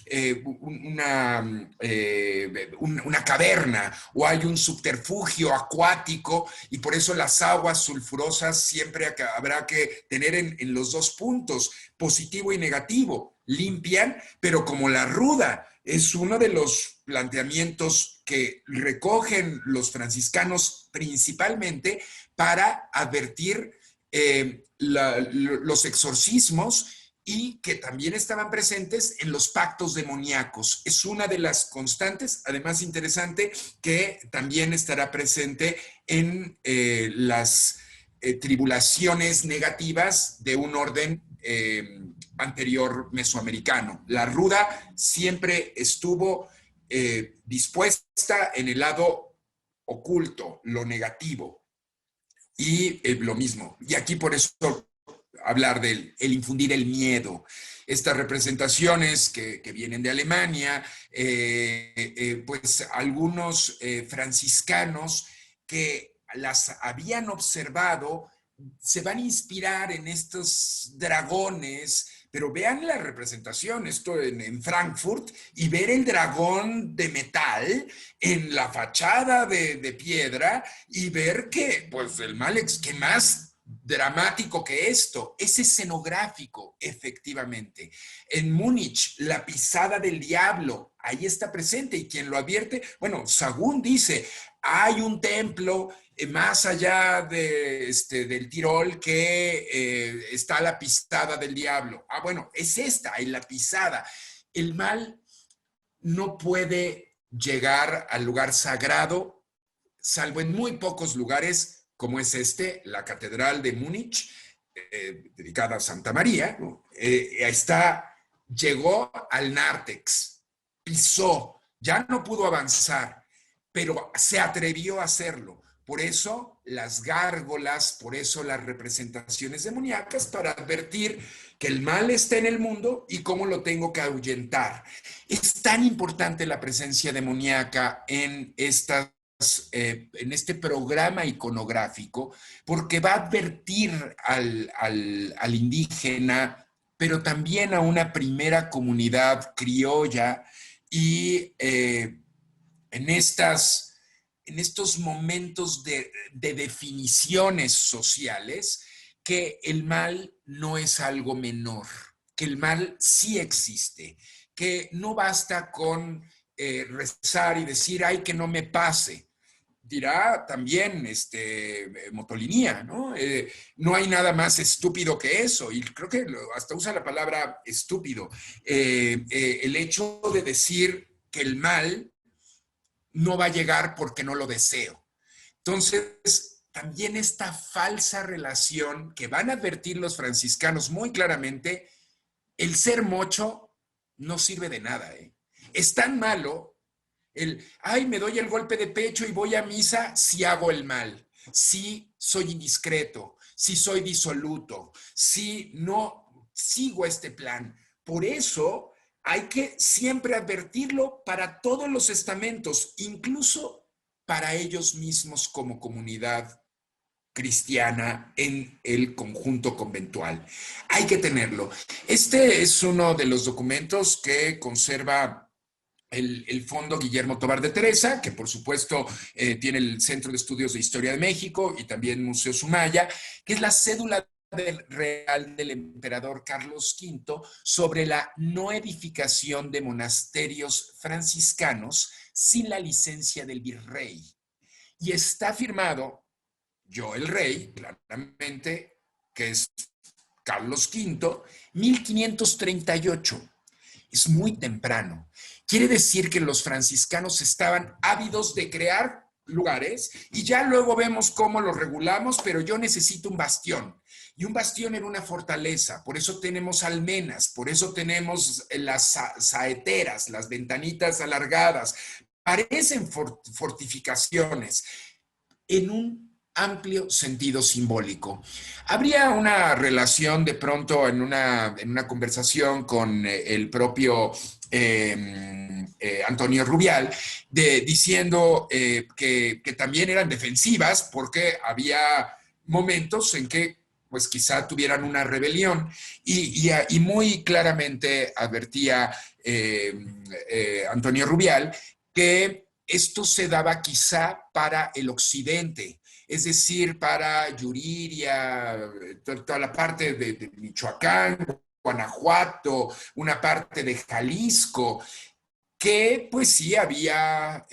caverna o hay un subterfugio acuático, y por eso las aguas sulfurosas siempre habrá que tener en los dos puntos, positivo y negativo. Limpian, pero como la ruda es uno de los planteamientos que recogen los franciscanos principalmente para advertir los exorcismos, y que también estaban presentes en los pactos demoníacos. Es una de las constantes, además interesante, que también estará presente en las tribulaciones negativas de un orden anterior mesoamericano. La ruda siempre estuvo dispuesta en el lado oculto, lo negativo. Y lo mismo. Y aquí por eso hablar del el infundir el miedo. Estas representaciones que vienen de Alemania, pues algunos franciscanos que las habían observado se van a inspirar en estos dragones, pero vean la representación, esto en Frankfurt, y ver el dragón de metal en la fachada de piedra y ver que, pues, el mal, que más dramático que esto, es escenográfico, efectivamente. En Múnich, la pisada del diablo, ahí está presente, y quien lo advierte, bueno, Sagún dice, hay un templo más allá del Tirol que está la pisada del diablo. Ah, bueno, es esta, en la pisada. El mal no puede llegar al lugar sagrado, salvo en muy pocos lugares, como es la Catedral de Múnich, dedicada a Santa María, ¿no? Llegó al nártex, pisó, ya no pudo avanzar, pero se atrevió a hacerlo. Por eso las gárgolas, por eso las representaciones demoníacas, para advertir que el mal está en el mundo y cómo lo tengo que ahuyentar. Es tan importante la presencia demoníaca en este programa iconográfico, porque va a advertir al indígena, pero también a una primera comunidad criolla, y en estos momentos de definiciones sociales, que el mal no es algo menor, que el mal sí existe, que no basta con rezar y decir, ay, que no me pase. Dirá también Motolinía, ¿no? No hay nada más estúpido que eso, y creo que hasta usa la palabra estúpido. El hecho de decir que el mal no va a llegar porque no lo deseo. Entonces, también esta falsa relación que van a advertir los franciscanos muy claramente, el ser mocho no sirve de nada, ¿eh? Es tan malo ay, me doy el golpe de pecho y voy a misa si hago el mal, si soy indiscreto, si soy disoluto, si no sigo este plan. Por eso hay que siempre advertirlo para todos los estamentos, incluso para ellos mismos como comunidad cristiana en el conjunto conventual. Hay que tenerlo. Este es uno de los documentos que conserva el Fondo Guillermo Tobar de Teresa, que por supuesto tiene el Centro de Estudios de Historia de México y también Museo Sumaya, que es la cédula real del emperador Carlos V sobre la no edificación de monasterios franciscanos sin la licencia del virrey. Y está firmado, yo el rey, claramente, que es Carlos V, 1538. Es muy temprano. Quiere decir que los franciscanos estaban ávidos de crear lugares, y ya luego vemos cómo los regulamos, pero yo necesito un bastión. Y un bastión era una fortaleza, por eso tenemos almenas, por eso tenemos las saeteras, las ventanitas alargadas. Parecen fortificaciones en un amplio sentido simbólico. Habría una relación de pronto en una conversación con el propio Antonio Rubial, diciendo que también eran defensivas, porque había momentos en que pues quizá tuvieran una rebelión, y muy claramente advertía Antonio Rubial que esto se daba quizá para el occidente, es decir, para Yuriria, toda la parte de Michoacán, Guanajuato, una parte de Jalisco, que pues sí había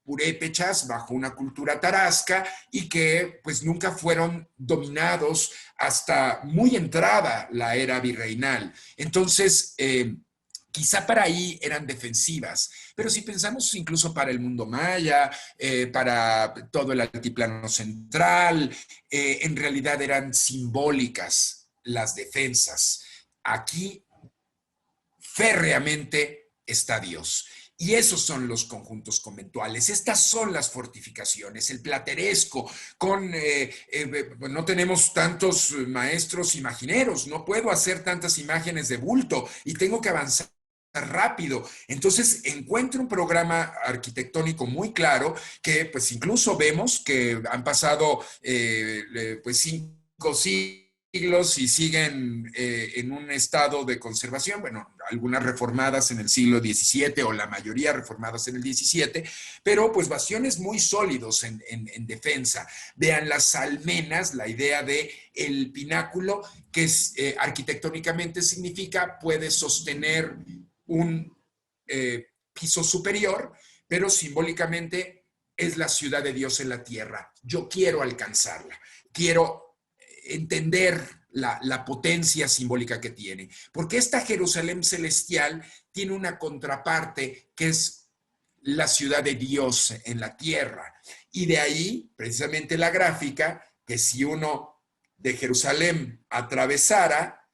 purépechas bajo una cultura tarasca, y que pues nunca fueron dominados hasta muy entrada la era virreinal. Entonces, quizá para ahí eran defensivas, pero si pensamos incluso para el mundo maya, para todo el altiplano central, en realidad eran simbólicas las defensas. Aquí férreamente está Dios. Y esos son los conjuntos conventuales. Estas son las fortificaciones, el plateresco, no tenemos tantos maestros imagineros, no puedo hacer tantas imágenes de bulto y tengo que avanzar rápido. Entonces encuentro un programa arquitectónico muy claro que pues incluso vemos que han pasado pues 5 siglos y siguen en un estado de conservación, bueno, algunas reformadas en el siglo XVII o la mayoría reformadas en el XVII, pero pues bastiones muy sólidos en defensa. Vean las almenas, la idea de el pináculo, que es, arquitectónicamente significa puede sostener un piso superior, pero simbólicamente es la ciudad de Dios en la tierra. Yo quiero alcanzarla, quiero entender la potencia simbólica que tiene, porque esta Jerusalén celestial tiene una contraparte que es la ciudad de Dios en la tierra. Y de ahí, precisamente la gráfica, que si uno de Jerusalén atravesara,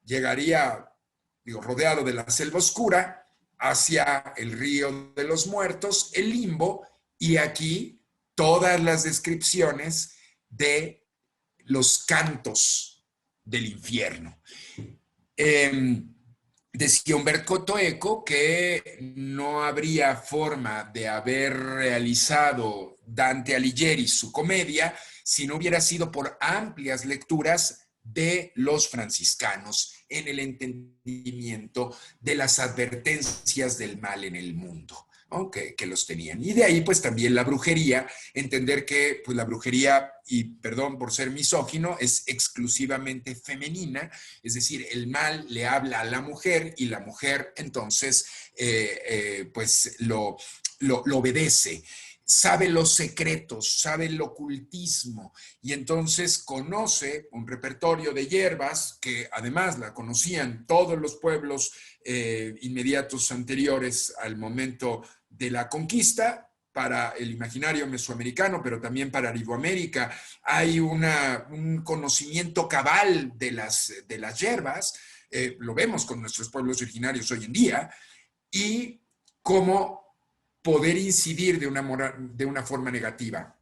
llegaría, digo, rodeado de la selva oscura, hacia el río de los muertos, el limbo, y aquí todas las descripciones de los cantos del infierno. Decía Umberto Eco que no habría forma de haber realizado Dante Alighieri su comedia si no hubiera sido por amplias lecturas de los franciscanos en el entendimiento de las advertencias del mal en el mundo, ¿no? Que los tenían. Y de ahí pues también la brujería, entender que pues la brujería, y perdón por ser misógino, es exclusivamente femenina, es decir, el mal le habla a la mujer y la mujer entonces pues lo obedece. Sabe los secretos, sabe el ocultismo y entonces conoce un repertorio de hierbas que además la conocían todos los pueblos inmediatos anteriores al momento de la conquista. Para el imaginario mesoamericano, pero también para Iberoamérica, hay un conocimiento cabal de las hierbas, lo vemos con nuestros pueblos originarios hoy en día, y cómo poder incidir de una forma negativa.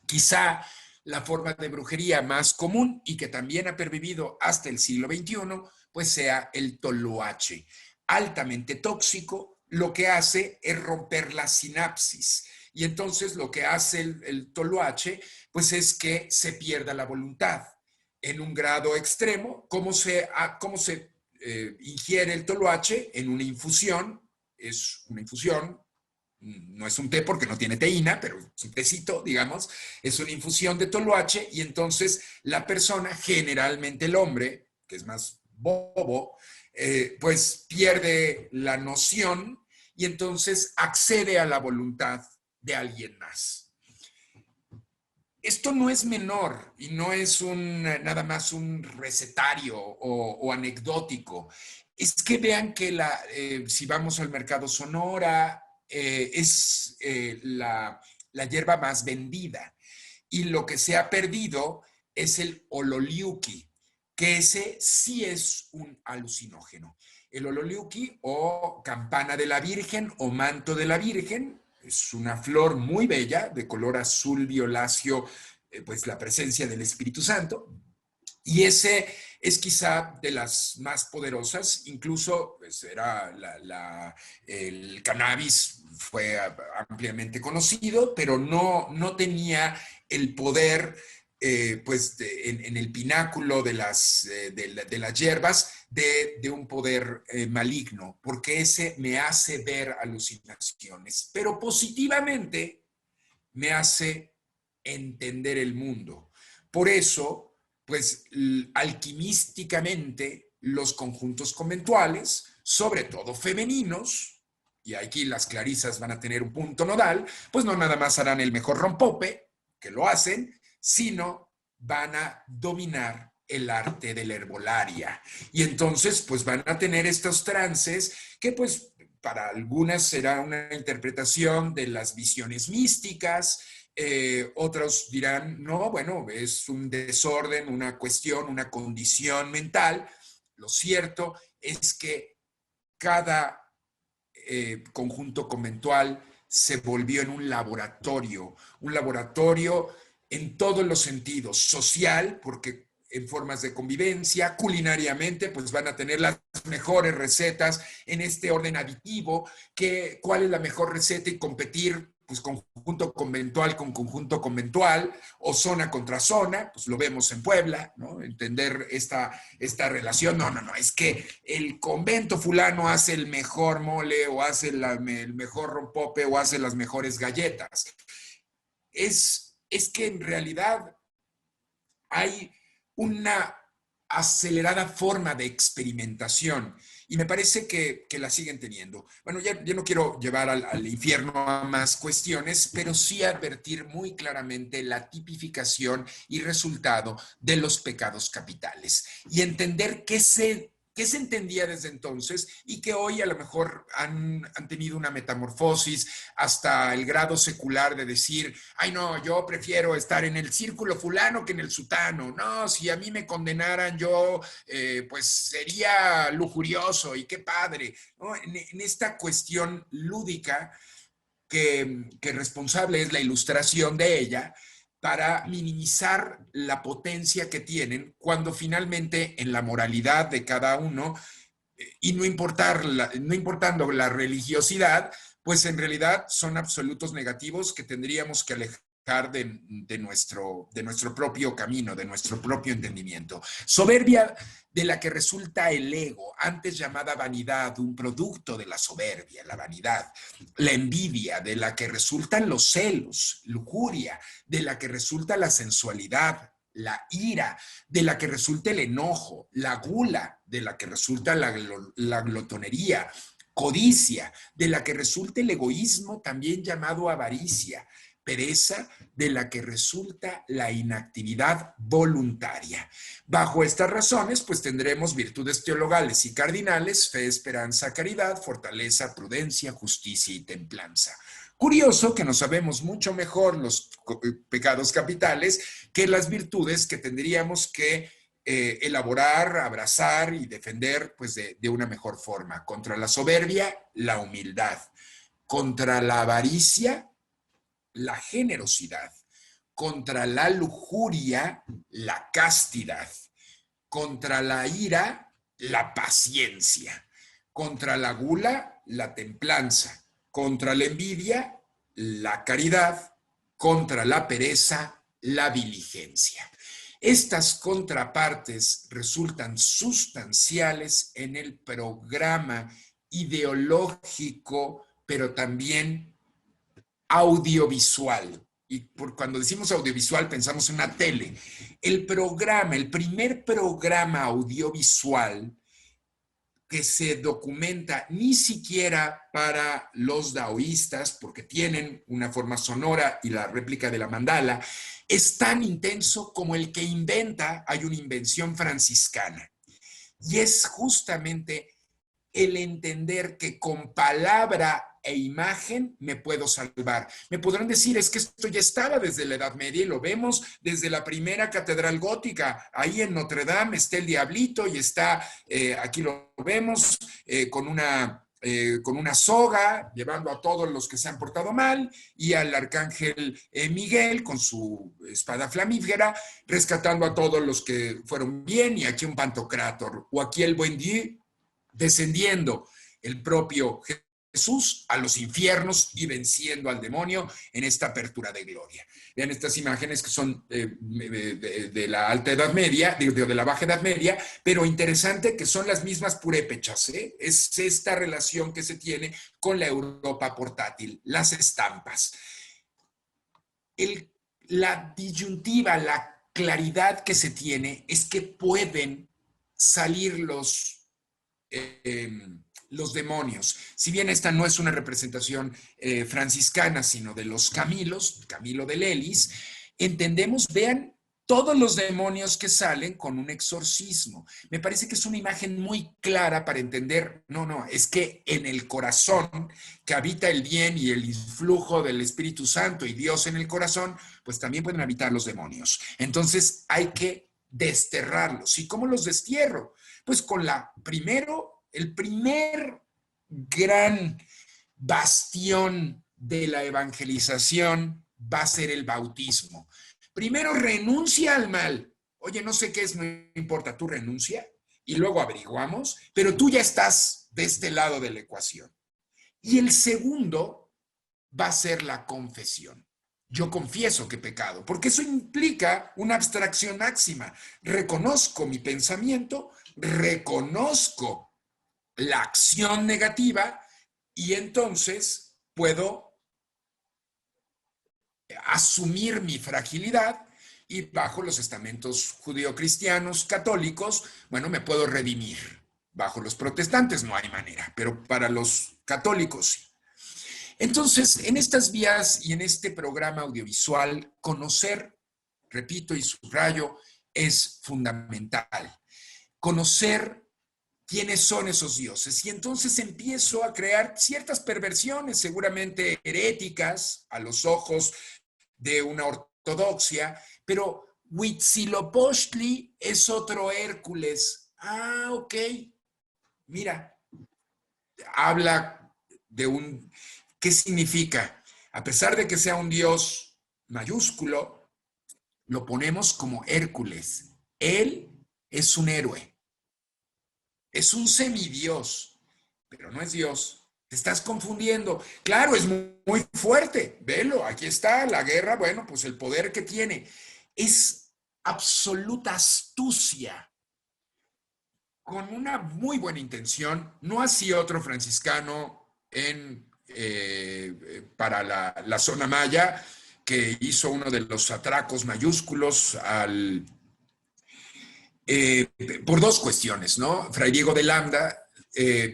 Quizá la forma de brujería más común y que también ha pervivido hasta el siglo XXI, pues sea el toloache, altamente tóxico. Lo que hace es romper la sinapsis. Y entonces lo que hace el toloache, pues es que se pierda la voluntad en un grado extremo. ¿Cómo se ingiere el toloache? En una infusión. Es una infusión, no es un té porque no tiene teína, pero es un tecito, digamos, es una infusión de toloache y entonces la persona, generalmente el hombre, que es más bobo, pues pierde la noción y entonces accede a la voluntad de alguien más. Esto no es menor y no es nada más un recetario o anecdótico. Es que vean que si vamos al mercado Sonora, es la hierba más vendida. Y lo que se ha perdido es el ololiuqui, que ese sí es un alucinógeno. El ololiuqui o campana de la Virgen o manto de la Virgen es una flor muy bella, de color azul violáceo, pues la presencia del Espíritu Santo. Y ese es quizá de las más poderosas, incluso pues, el cannabis fue ampliamente conocido, pero no tenía el poder pues en el pináculo de las hierbas de un poder maligno, porque ese me hace ver alucinaciones, pero positivamente me hace entender el mundo. Por eso, pues alquimísticamente, los conjuntos conventuales, sobre todo femeninos, y aquí las clarisas van a tener un punto nodal, pues no nada más harán el mejor rompope, que lo hacen, sino van a dominar el arte de la herbolaria. Y entonces, pues van a tener estos trances que, pues, para algunas será una interpretación de las visiones místicas, otros dirán, no, bueno, es un desorden, una cuestión, una condición mental. Lo cierto es que cada conjunto conventual se volvió en un laboratorio en todos los sentidos, social, porque en formas de convivencia, culinariamente, pues van a tener las mejores recetas en este orden aditivo, que cuál es la mejor receta y competir pues conjunto conventual con conjunto conventual o zona contra zona, pues lo vemos en Puebla, ¿no? Entender esta relación, no, es que el convento fulano hace el mejor mole o hace el mejor rompope o hace las mejores galletas. Es que en realidad hay una acelerada forma de experimentación y me parece que la siguen teniendo. Bueno, ya no quiero llevar al infierno a más cuestiones, pero sí advertir muy claramente la tipificación y resultado de los pecados capitales y entender qué se entendía desde entonces y que hoy a lo mejor han tenido una metamorfosis hasta el grado secular de decir, ay no, yo prefiero estar en el círculo fulano que en el sutano, no, si a mí me condenaran yo pues sería lujurioso y qué padre, ¿no? En esta cuestión lúdica que responsable es la ilustración de ella, para minimizar la potencia que tienen cuando finalmente en la moralidad de cada uno, y no importando la religiosidad, pues en realidad son absolutos negativos que tendríamos que alejar de nuestro propio camino, de nuestro propio entendimiento. Soberbia de la que resulta el ego, antes llamada vanidad, un producto de la soberbia, la vanidad. La envidia, de la que resultan los celos, lujuria, de la que resulta la sensualidad, la ira, de la que resulta el enojo, la gula, de la que resulta la glotonería, codicia, de la que resulta el egoísmo, también llamado avaricia, pereza, de la que resulta la inactividad voluntaria. Bajo estas razones, pues tendremos virtudes teologales y cardinales, fe, esperanza, caridad, fortaleza, prudencia, justicia y templanza. Curioso que no sabemos mucho mejor los pecados capitales que las virtudes que tendríamos que elaborar, abrazar y defender pues de una mejor forma. Contra la soberbia, la humildad. Contra la avaricia, la generosidad. Contra la lujuria, la castidad. Contra la ira, la paciencia. Contra la gula, la templanza. Contra la envidia, la caridad. Contra la pereza, la diligencia. Estas contrapartes resultan sustanciales en el programa ideológico, pero también audiovisual. Y cuando decimos audiovisual pensamos en una tele. El primer programa audiovisual que se documenta ni siquiera para los daoístas, porque tienen una forma sonora y la réplica de la mandala, es tan intenso como el que inventa, hay una invención franciscana. Y es justamente el entender que con palabra e imagen me puedo salvar. Me podrán decir, es que esto ya estaba desde la Edad Media y lo vemos desde la primera catedral gótica. Ahí en Notre Dame está el diablito y está, aquí lo vemos, con una soga, llevando a todos los que se han portado mal, y al arcángel Miguel con su espada flamígera, rescatando a todos los que fueron bien, y aquí un pantocrátor, o aquí el buen Dios descendiendo, el propio Jesús a los infiernos y venciendo al demonio en esta apertura de gloria. Vean estas imágenes que son de la Alta Edad Media, de la Baja Edad Media, pero interesante que son las mismas purépechas, ¿eh? Es esta relación que se tiene con la Europa portátil, las estampas. La disyuntiva, la claridad que se tiene es que pueden salir los demonios. Si bien esta no es una representación franciscana, sino de los Camilos, Camilo de Lelis, entendemos, vean todos los demonios que salen con un exorcismo. Me parece que es una imagen muy clara para entender, es que en el corazón que habita el bien y el influjo del Espíritu Santo y Dios en el corazón, pues también pueden habitar los demonios. Entonces hay que desterrarlos. ¿Y cómo los destierro? Pues con el primer gran bastión de la evangelización va a ser el bautismo. Primero renuncia al mal. Oye, no sé qué es, no importa, tú renuncia y luego averiguamos, pero tú ya estás de este lado de la ecuación. Y el segundo va a ser la confesión. Yo confieso que he pecado, porque eso implica una abstracción máxima. Reconozco mi pensamiento, reconozco la acción negativa y entonces puedo asumir mi fragilidad y bajo los estamentos judeocristianos católicos, bueno, me puedo redimir. Bajo los protestantes no hay manera, pero para los católicos sí. Entonces, en estas vías y en este programa audiovisual, conocer, repito y subrayo, es fundamental. Conocer quiénes son esos dioses. Y entonces empiezo a crear ciertas perversiones, seguramente heréticas a los ojos de una ortodoxia, pero Huitzilopochtli es otro Hércules. Ah, ok. Mira, habla de un... ¿Qué significa? A pesar de que sea un dios mayúsculo, lo ponemos como Hércules. Él es un héroe. Es un semidios, pero no es Dios. Te estás confundiendo. Claro, es muy fuerte. Velo, aquí está la guerra. Bueno, pues el poder que tiene es absoluta astucia, con una muy buena intención. No así otro franciscano para la zona maya, que hizo uno de los atracos mayúsculos eh, por dos cuestiones, ¿no? Fray Diego de Landa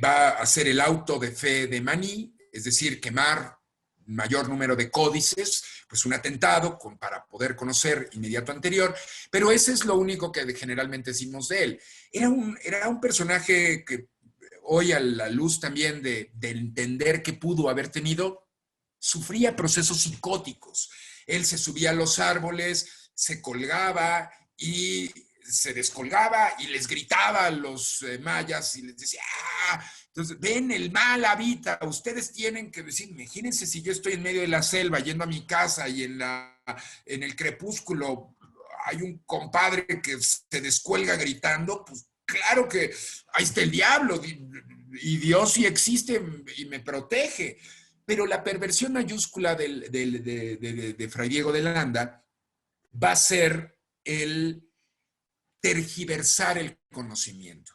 va a hacer el auto de fe de Maní, es decir, quemar mayor número de códices, pues un atentado para poder conocer inmediato anterior, pero ese es lo único que generalmente decimos de él. Era un personaje que hoy a la luz también de entender que pudo haber tenido, sufría procesos psicóticos. Él se subía a los árboles, se colgaba y se descolgaba y les gritaba a los mayas y les decía, ¡ah! Entonces, ven, el mal habita, ustedes tienen que decir, imagínense si yo estoy en medio de la selva yendo a mi casa y en el crepúsculo hay un compadre que se descuelga gritando, pues claro que ahí está el diablo y Dios sí existe y me protege. Pero la perversión mayúscula de Fray Diego de Landa va a ser el tergiversar el conocimiento.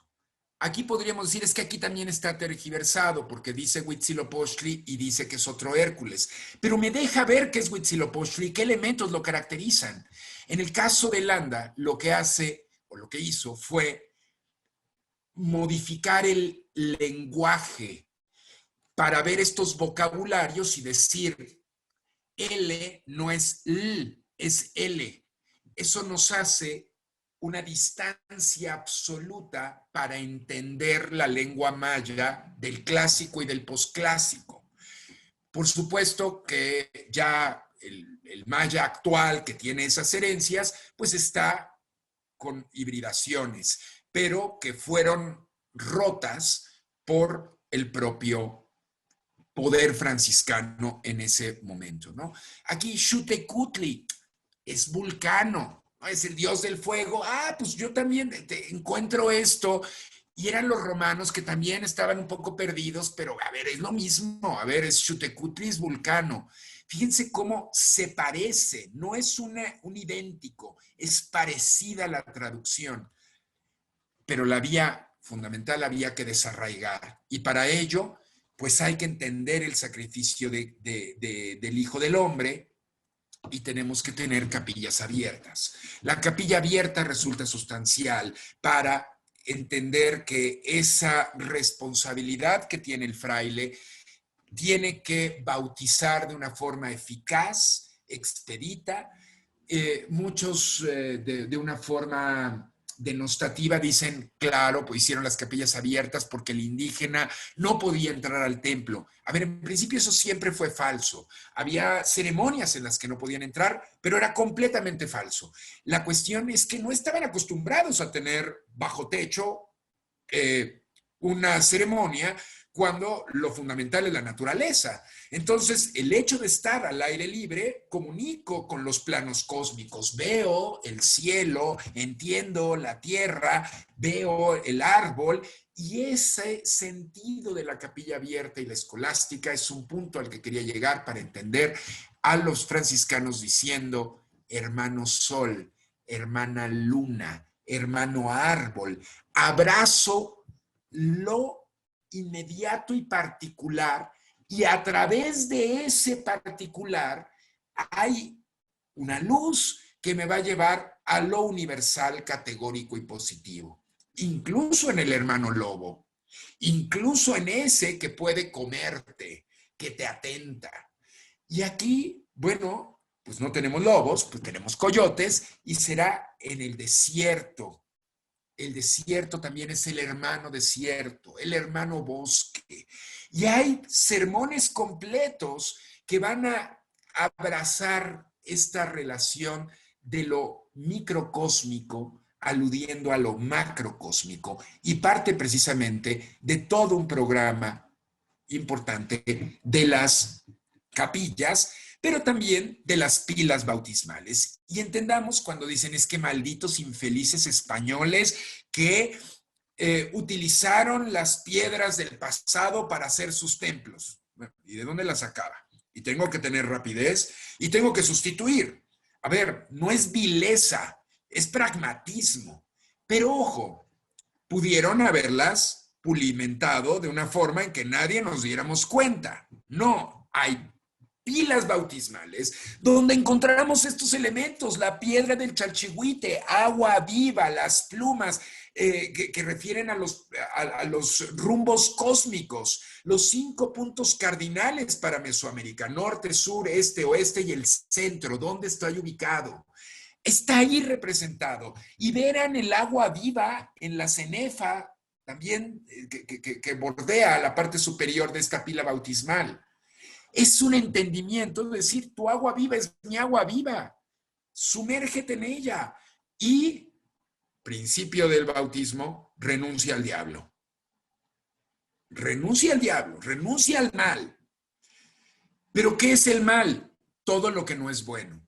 Aquí podríamos decir, es que aquí también está tergiversado, porque dice Huitzilopochtli y dice que es otro Hércules, pero me deja ver qué es Huitzilopochtli, qué elementos lo caracterizan. En el caso de Landa, lo que hace, o lo que hizo, fue modificar el lenguaje para ver estos vocabularios y decir, L no es L, es L. Eso nos hace una distancia absoluta para entender la lengua maya del clásico y del posclásico. Por supuesto que ya el maya actual que tiene esas herencias, pues está con hibridaciones, pero que fueron rotas por el propio poder franciscano en ese momento, ¿no? Aquí Xutecutli es Vulcano, ¿no? Es el dios del fuego. Ah, pues yo también encuentro esto. Y eran los romanos que también estaban un poco perdidos, pero a ver, es lo mismo. A ver, es Xutecutli, es Vulcano. Fíjense cómo se parece, no es un idéntico, es parecida la traducción, pero la vía fundamental había que desarraigar. Y para ello, pues hay que entender el sacrificio del Hijo del Hombre y tenemos que tener capillas abiertas. La capilla abierta resulta sustancial para entender que esa responsabilidad que tiene el fraile tiene que bautizar de una forma eficaz, expedita. Muchos de una forma denostativa dicen, claro, pues hicieron las capillas abiertas porque el indígena no podía entrar al templo. A ver, en principio eso siempre fue falso. Había ceremonias en las que no podían entrar, pero era completamente falso. La cuestión es que no estaban acostumbrados a tener bajo techo una ceremonia cuando lo fundamental es la naturaleza. Entonces, el hecho de estar al aire libre, comunico con los planos cósmicos, veo el cielo, entiendo la tierra, veo el árbol, y ese sentido de la capilla abierta y la escolástica es un punto al que quería llegar para entender a los franciscanos diciendo, hermano sol, hermana luna, hermano árbol, abrazo lo inmediato y particular, y a través de ese particular hay una luz que me va a llevar a lo universal, categórico y positivo. Incluso en el hermano lobo, incluso en ese que puede comerte, que te atenta. Y aquí, bueno, pues no tenemos lobos, pues tenemos coyotes, y será en el desierto. El desierto también es el hermano desierto, el hermano bosque. Y hay sermones completos que van a abrazar esta relación de lo microcósmico, aludiendo a lo macrocósmico, y parte precisamente de todo un programa importante de las capillas, pero también de las pilas bautismales. Y entendamos cuando dicen es que malditos infelices españoles que utilizaron las piedras del pasado para hacer sus templos. Bueno, ¿y de dónde las sacaba? Y tengo que tener rapidez y tengo que sustituir. A ver, no es vileza, es pragmatismo. Pero ojo, pudieron haberlas pulimentado de una forma en que nadie nos diéramos cuenta. No, hay pilas bautismales donde encontramos estos elementos, la piedra del chalchihuite, agua viva, las plumas que refieren a los rumbos cósmicos, los 5 puntos cardinales para Mesoamérica, norte, sur, este, oeste y el centro, ¿dónde estoy ubicado? Está ahí representado. Y verán el agua viva en la cenefa, también que bordea la parte superior de esta pila bautismal. Es un entendimiento, es decir, tu agua viva es mi agua viva, sumérgete en ella. Y, principio del bautismo, renuncia al diablo. Renuncia al diablo, renuncia al mal. ¿Pero qué es el mal? Todo lo que no es bueno.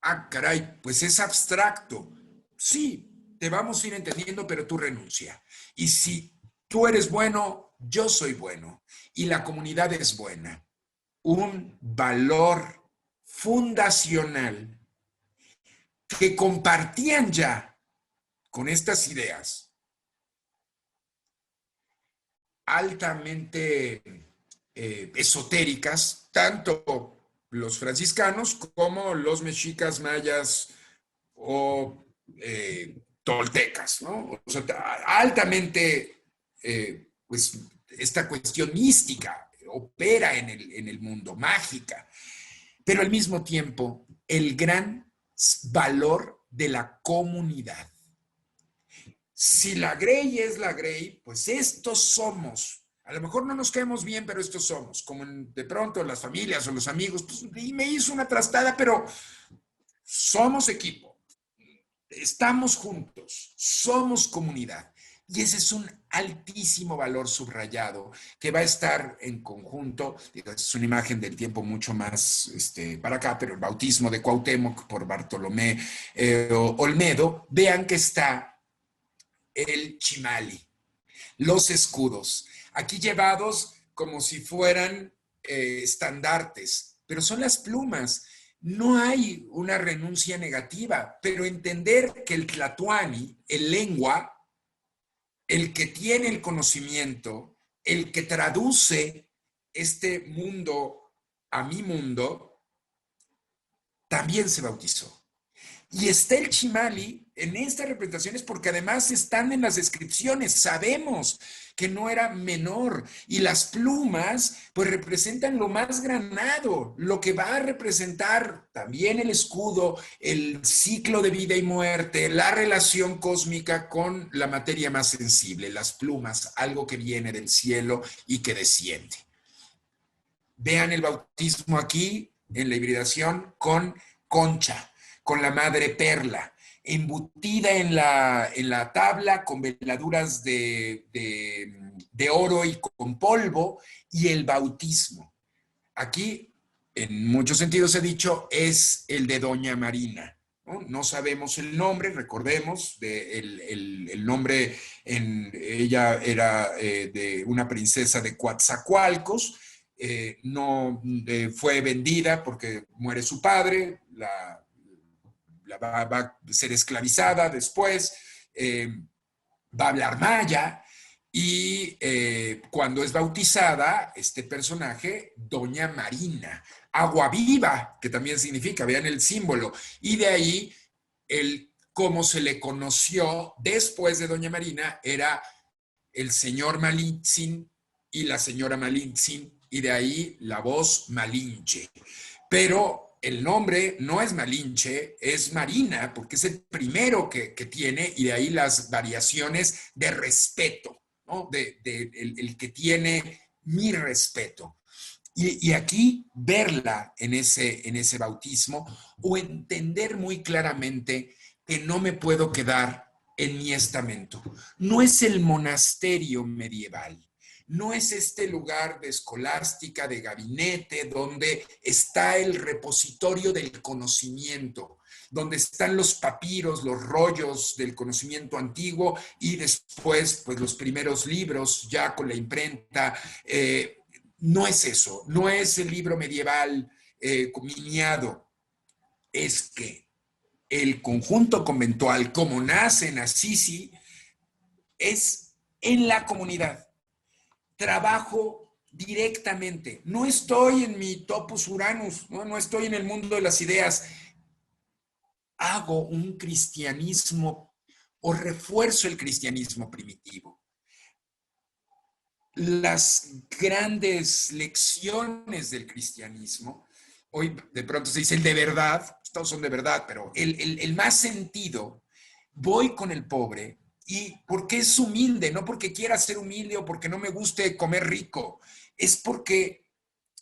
Ah, caray, pues es abstracto. Sí, te vamos a ir entendiendo, pero tú renuncia. Y si tú eres bueno, yo soy bueno. Y la comunidad es buena. Un valor fundacional que compartían ya con estas ideas altamente esotéricas, tanto los franciscanos como los mexicas, mayas o toltecas, ¿no? O sea, altamente, pues, esta cuestión mística opera en el mundo, mágica, pero al mismo tiempo el gran valor de la comunidad. Si la Grey es la Grey, pues estos somos. A lo mejor no nos caemos bien, pero estos somos. Como de pronto las familias o los amigos, pues y me hizo una trastada, pero somos equipo. Estamos juntos, somos comunidad. Y ese es un altísimo valor subrayado que va a estar en conjunto. Es una imagen del tiempo mucho más para acá, pero el bautismo de Cuauhtémoc por Bartolomé Olmedo, vean que está el chimali, los escudos, aquí llevados como si fueran estandartes, pero son las plumas. No hay una renuncia negativa, pero entender que el tlatoani, el lengua, el que tiene el conocimiento, el que traduce este mundo a mi mundo, también se bautizó. Y está el chimali en estas representaciones porque además están en las descripciones. Sabemos que no era menor. Y las plumas pues representan lo más granado, lo que va a representar también el escudo, el ciclo de vida y muerte, la relación cósmica con la materia más sensible, las plumas, algo que viene del cielo y que desciende. Vean el bautismo aquí en la hibridación con concha, con la madre perla. embutida en la tabla con veladuras de oro y con polvo, y el bautismo. Aquí, en muchos sentidos he dicho, es el de Doña Marina. No, no sabemos el nombre, recordemos, el nombre, ella era de una princesa de Coatzacoalcos, no fue vendida porque muere su padre, va a ser esclavizada después, va a hablar maya, y cuando es bautizada, este personaje, Doña Marina, agua viva, que también significa, vean el símbolo, y de ahí cómo se le conoció después de Doña Marina, era el señor Malintzin y la señora Malintzin, y de ahí la voz Malinche. Pero el nombre no es Malinche, es Marina, porque es el primero que tiene, y de ahí las variaciones de respeto, ¿no? El que tiene mi respeto. Y aquí verla en ese bautismo, o entender muy claramente que no me puedo quedar en mi estamento. No es el monasterio medieval, no es este lugar de escolástica, de gabinete, donde está el repositorio del conocimiento, donde están los papiros, los rollos del conocimiento antiguo, y después, pues, los primeros libros ya con la imprenta. No es eso, no es el libro medieval miniado, es que el conjunto conventual, como nace en Assisi, es en la comunidad. Trabajo directamente. No estoy en mi topus uranus, no estoy en el mundo de las ideas. Hago un cristianismo o refuerzo el cristianismo primitivo. Las grandes lecciones del cristianismo, hoy de pronto se dice el de verdad, todos son de verdad, pero el más sentido, voy con el pobre, y porque es humilde, no porque quiera ser humilde o porque no me guste comer rico, es porque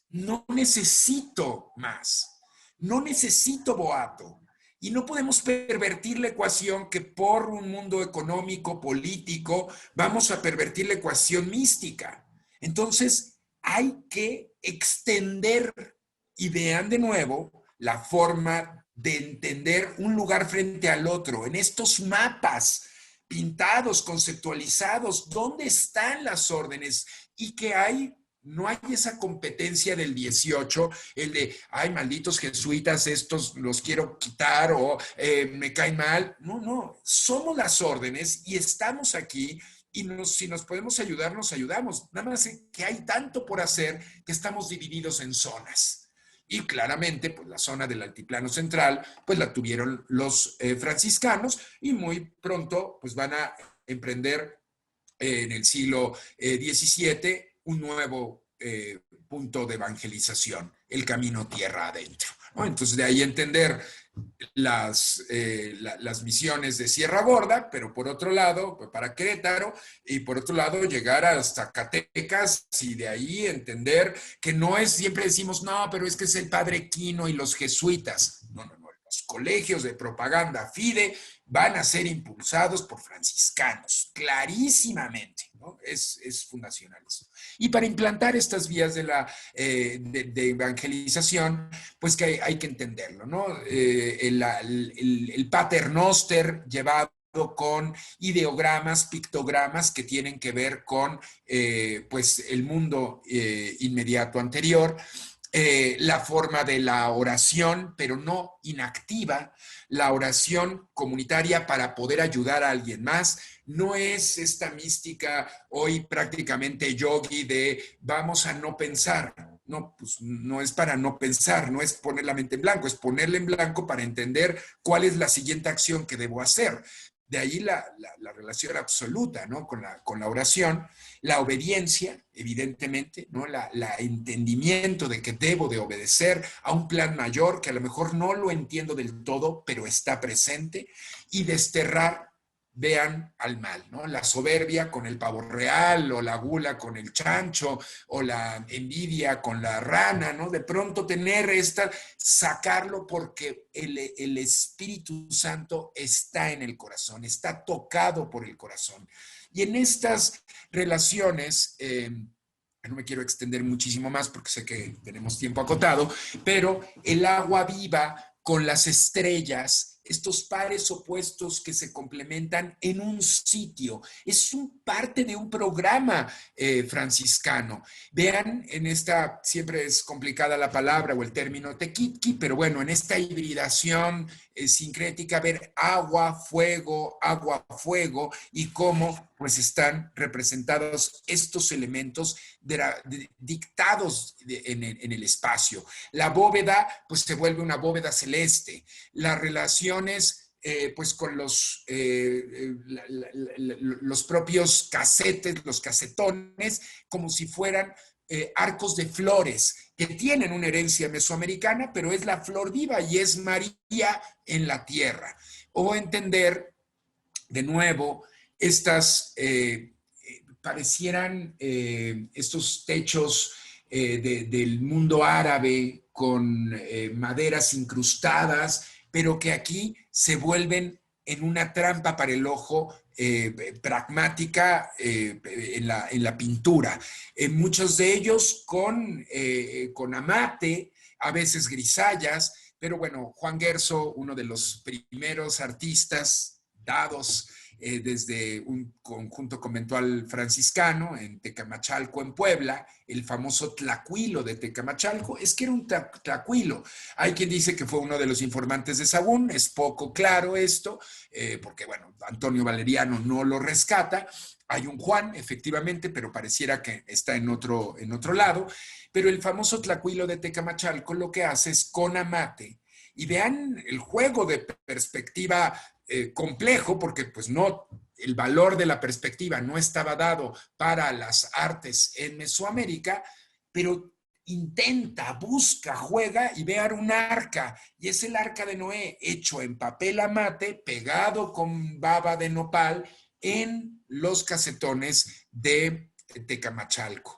no necesito más, no necesito boato. Y no podemos pervertir la ecuación que por un mundo económico, político, vamos a pervertir la ecuación mística. Entonces, hay que extender, y vean de nuevo la forma de entender un lugar frente al otro, en estos mapas pintados, conceptualizados, dónde están las órdenes, y que no hay esa competencia del 18, el de, ay, malditos jesuitas, estos los quiero quitar, o me caen mal. No, no, somos las órdenes y estamos aquí, y si nos podemos ayudar, nos ayudamos. Nada más que hay tanto por hacer que estamos divididos en zonas. Y claramente, pues la zona del altiplano central, pues la tuvieron los franciscanos, y muy pronto, pues van a emprender en el siglo XVII un nuevo punto de evangelización, el camino tierra adentro, ¿no? Entonces, de ahí entender las misiones de Sierra Gorda, pero por otro lado, pues para Querétaro, y por otro lado llegar hasta Zacatecas, y de ahí entender que no es, siempre decimos, no, pero es que es el padre Quino y los jesuitas. No, no, no. Los colegios de propaganda FIDE van a ser impulsados por franciscanos, clarísimamente, ¿no? Es fundacional eso. Y para implantar estas vías de evangelización, pues que hay que entenderlo, ¿no? El Pater Noster llevado con ideogramas, pictogramas que tienen que ver con pues el mundo inmediato anterior, la forma de la oración, pero no inactiva, la oración comunitaria para poder ayudar a alguien más. No es esta mística hoy prácticamente yogi de vamos a no pensar. No, pues no es para no pensar, no es poner la mente en blanco, es ponerla en blanco para entender cuál es la siguiente acción que debo hacer. De ahí la relación absoluta, ¿no? con la oración, la obediencia, evidentemente, ¿no? La entendimiento de que debo de obedecer a un plan mayor que a lo mejor no lo entiendo del todo, pero está presente, y desterrar vean al mal, ¿no? La soberbia con el pavo real, o la gula con el chancho, o la envidia con la rana, ¿no? De pronto tener sacarlo porque el Espíritu Santo está en el corazón, está tocado por el corazón. Y en estas relaciones, no me quiero extender muchísimo más porque sé que tenemos tiempo acotado, pero el agua viva con las estrellas, estos pares opuestos que se complementan en un sitio. Es parte de un programa franciscano. Vean, en esta, siempre es complicada la palabra o el término tequitqui, pero bueno, en esta hibridación sincrética, ver agua, fuego, y cómo pues están representados estos elementos dictados en el espacio. La bóveda pues se vuelve una bóveda celeste. Las relaciones pues con los propios casetes, los casetones, como si fueran arcos de flores que tienen una herencia mesoamericana, pero es la flor viva y es María en la tierra. O entender de nuevo estas parecieran estos techos del mundo árabe con maderas incrustadas, pero que aquí se vuelven en una trampa para el ojo pragmática en la pintura. Muchos de ellos con amate, a veces grisallas, pero bueno, Juan Gerso, uno de los primeros artistas dados desde un conjunto conventual franciscano en Tecamachalco, en Puebla, el famoso tlacuilo de Tecamachalco, es que era un tlacuilo. Hay quien dice que fue uno de los informantes de Sahagún, es poco claro esto, porque bueno, Antonio Valeriano no lo rescata. Hay un Juan, efectivamente, pero pareciera que está en otro lado. Pero el famoso tlacuilo de Tecamachalco lo que hace es con amate. Y vean el juego de perspectiva complejo, porque pues no, el valor de la perspectiva no estaba dado para las artes en Mesoamérica, pero intenta, busca, juega y vean un arca, y es el arca de Noé hecho en papel amate, pegado con baba de nopal en los casetones de Tecamachalco.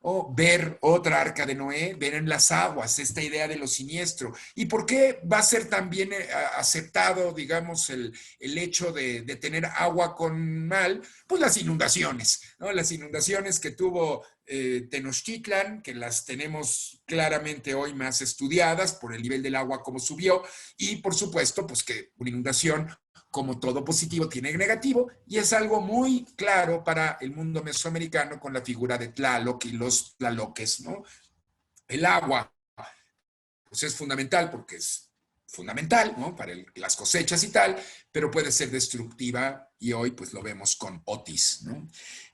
O ver otra arca de Noé, ver en las aguas, esta idea de lo siniestro. ¿Y por qué va a ser también aceptado, digamos, el hecho de tener agua con mal? Pues las inundaciones, ¿no? Las inundaciones que tuvo Tenochtitlan, que las tenemos claramente hoy más estudiadas por el nivel del agua como subió, y por supuesto, pues que una inundación, como todo positivo, tiene negativo, y es algo muy claro para el mundo mesoamericano con la figura de Tlaloc y los tlaloques, ¿no? El agua, pues es fundamental porque es fundamental, ¿no? Para las cosechas y tal, pero puede ser destructiva y hoy pues lo vemos con Otis, ¿no?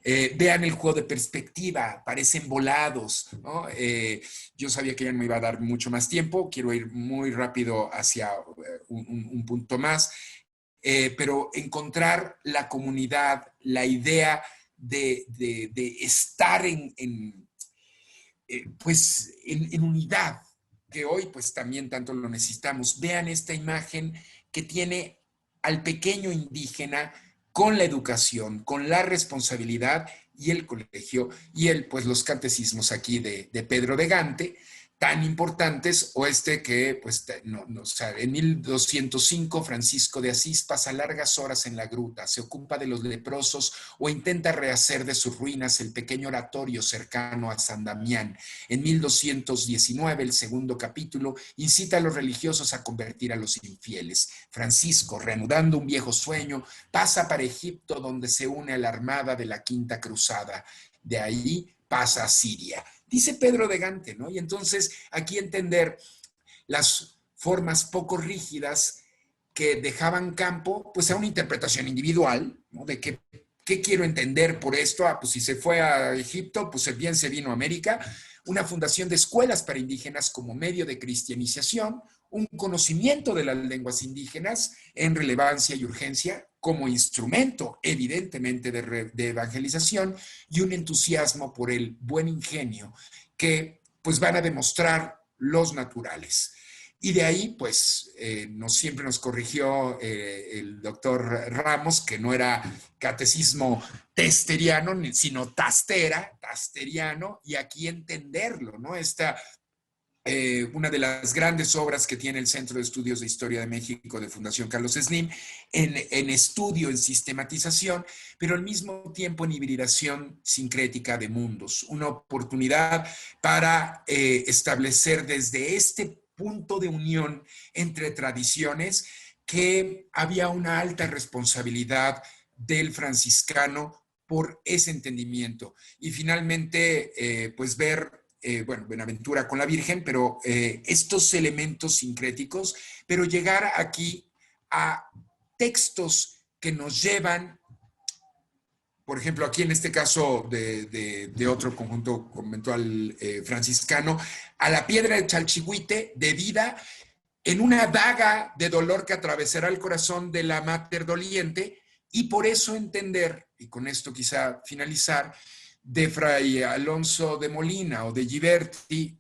Vean el juego de perspectiva, parecen volados, ¿no? Yo sabía que ya no me iba a dar mucho más tiempo, quiero ir muy rápido hacia un punto más. Pero encontrar la comunidad, la idea de estar pues, en unidad, que hoy pues también tanto lo necesitamos. Vean esta imagen que tiene al pequeño indígena con la educación, con la responsabilidad y el colegio y pues los catecismos aquí de Pedro de Gante, tan importantes, o que, pues, o sea, en 1205 Francisco de Asís pasa largas horas en la gruta, se ocupa de los leprosos o intenta rehacer de sus ruinas el pequeño oratorio cercano a San Damián. En 1219, el segundo capítulo, incita a los religiosos a convertir a los infieles. Francisco, reanudando un viejo sueño, pasa para Egipto, donde se une a la armada de la Quinta Cruzada. De ahí pasa a Siria. Dice Pedro de Gante, ¿no? Y entonces aquí entender las formas poco rígidas que dejaban campo pues a una interpretación individual, ¿no? De qué quiero entender por esto. Pues si se fue a Egipto, pues bien se vino a América. Una fundación de escuelas para indígenas como medio de cristianización, un conocimiento de las lenguas indígenas en relevancia y urgencia como instrumento, evidentemente, de evangelización, y un entusiasmo por el buen ingenio que pues van a demostrar los naturales. Y de ahí, pues, siempre nos corrigió el doctor Ramos, que no era catecismo testeriano, sino tasteriano, y aquí entenderlo, ¿no? Una de las grandes obras que tiene el Centro de Estudios de Historia de México de Fundación Carlos Slim, en estudio, en sistematización, pero al mismo tiempo en hibridación sincrética de mundos. Una oportunidad para establecer desde este punto de unión entre tradiciones que había una alta responsabilidad del franciscano por ese entendimiento. Y finalmente, pues ver Buenaventura con la Virgen, pero estos elementos sincréticos, pero llegar aquí a textos que nos llevan, por ejemplo, aquí en este caso de otro conjunto conventual franciscano, a la piedra de Chalchihuite, de vida, en una daga de dolor que atravesará el corazón de la mater doliente, y por eso entender, y con esto quizá finalizar, de Fray Alonso de Molina o de Giberti,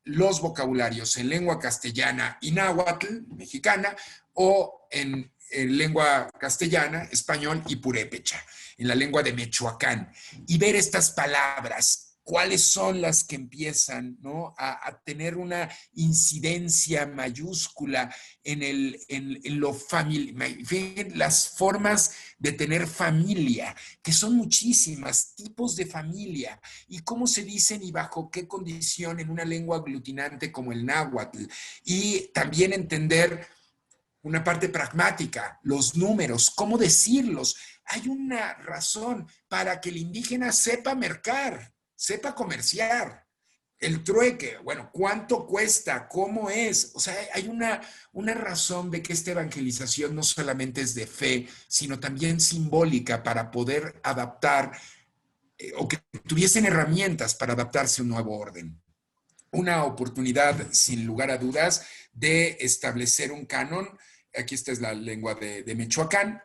los vocabularios en lengua castellana y náhuatl, mexicana, o en lengua castellana, español y purépecha, en la lengua de Michoacán, y ver estas palabras, cuáles son las que empiezan, ¿no?, a tener una incidencia mayúscula en lo familiar, las formas de tener familia, que son muchísimas, tipos de familia, y cómo se dicen y bajo qué condición en una lengua aglutinante como el náhuatl, y también entender una parte pragmática, los números, cómo decirlos. Hay una razón para que el indígena sepa mercar, sepa comerciar. El trueque, bueno, ¿cuánto cuesta? ¿Cómo es? O sea, hay una razón de que esta evangelización no solamente es de fe, sino también simbólica para poder adaptar o que tuviesen herramientas para adaptarse a un nuevo orden. Una oportunidad, sin lugar a dudas, de establecer un canon. Aquí esta es la lengua de Michoacán,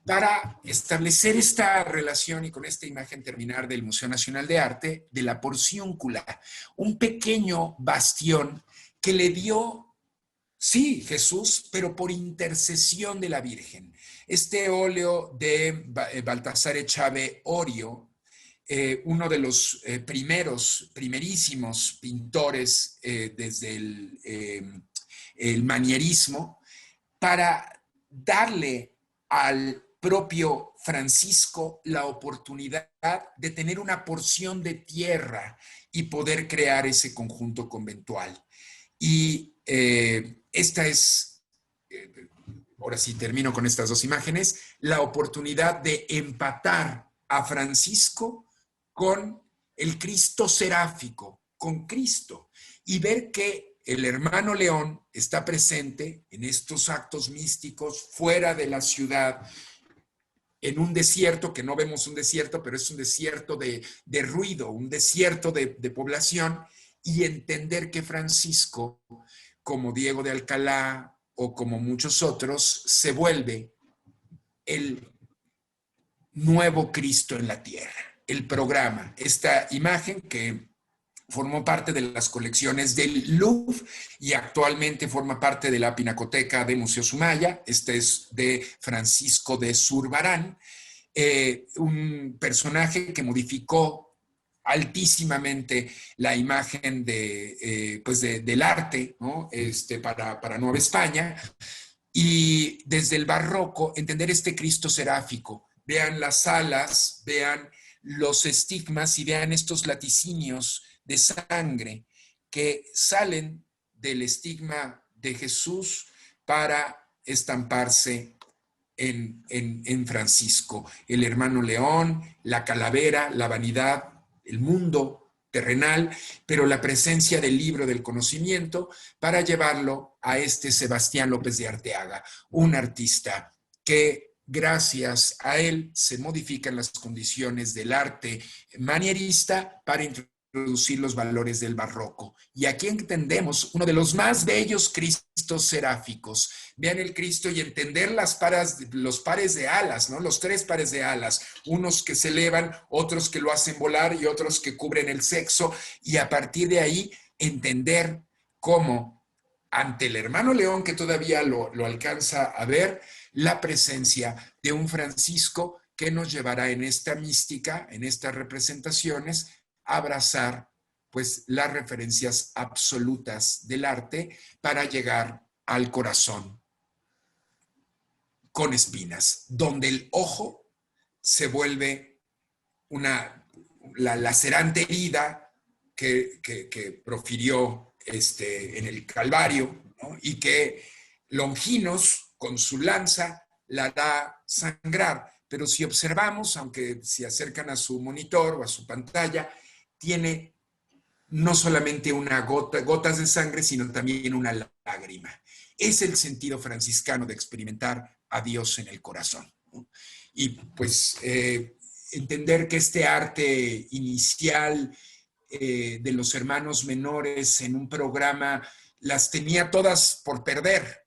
para establecer esta relación y con esta imagen terminar del Museo Nacional de Arte, de la porciúncula, un pequeño bastión que le dio, sí, Jesús, pero por intercesión de la Virgen. Este óleo de Baltasar Echave Orio, uno de los primerísimos pintores desde el manierismo, para darle al propio Francisco la oportunidad de tener una porción de tierra y poder crear ese conjunto conventual. Y esta es, ahora sí termino con estas dos imágenes, la oportunidad de empatar a Francisco con el Cristo seráfico, con Cristo, y ver que el hermano León está presente en estos actos místicos fuera de la ciudad, en un desierto, que no vemos un desierto, pero es un desierto de ruido, un desierto de población, y entender que Francisco, como Diego de Alcalá o como muchos otros, se vuelve el nuevo Cristo en la tierra. El programa, esta imagen que formó parte de las colecciones del Louvre y actualmente forma parte de la Pinacoteca de Museo Sumaya. Este es de Francisco de Zurbarán, un personaje que modificó altísimamente la imagen del arte, ¿no?, para Nueva España, y desde el barroco entender este Cristo seráfico. Vean las alas, vean los estigmas y vean estos laticinios de sangre que salen del estigma de Jesús para estamparse en Francisco. El hermano León, la calavera, la vanidad, el mundo terrenal, pero la presencia del libro del conocimiento para llevarlo a este Sebastián López de Arteaga, un artista que gracias a él se modifican las condiciones del arte manierista para introducir los valores del barroco. Y aquí entendemos uno de los más bellos Cristos seráficos. Vean el Cristo y entender los pares de alas, ¿no? Los tres pares de alas, unos que se elevan, otros que lo hacen volar y otros que cubren el sexo, y a partir de ahí entender cómo ante el hermano León, que todavía lo alcanza a ver, la presencia de un Francisco que nos llevará en esta mística, en estas representaciones, a abrazar pues las referencias absolutas del arte para llegar al corazón con espinas, donde el ojo se vuelve la lacerante herida que profirió en el Calvario, ¿no? Y que Longinos con su lanza la hará sangrar. Pero si observamos, aunque se acercan a su monitor o a su pantalla, tiene no solamente gotas de sangre, sino también una lágrima. Es el sentido franciscano de experimentar a Dios en el corazón, ¿no? Y pues entender que este arte inicial de los hermanos menores en un programa las tenía todas por perder,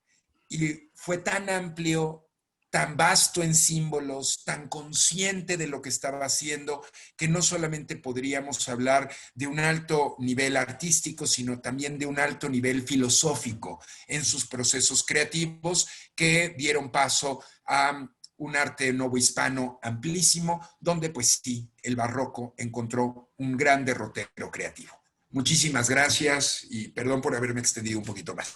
y fue tan amplio, tan vasto en símbolos, tan consciente de lo que estaba haciendo, que no solamente podríamos hablar de un alto nivel artístico, sino también de un alto nivel filosófico en sus procesos creativos, que dieron paso a un arte novohispano amplísimo, donde pues sí, el barroco encontró un gran derrotero creativo. Muchísimas gracias y perdón por haberme extendido un poquito más.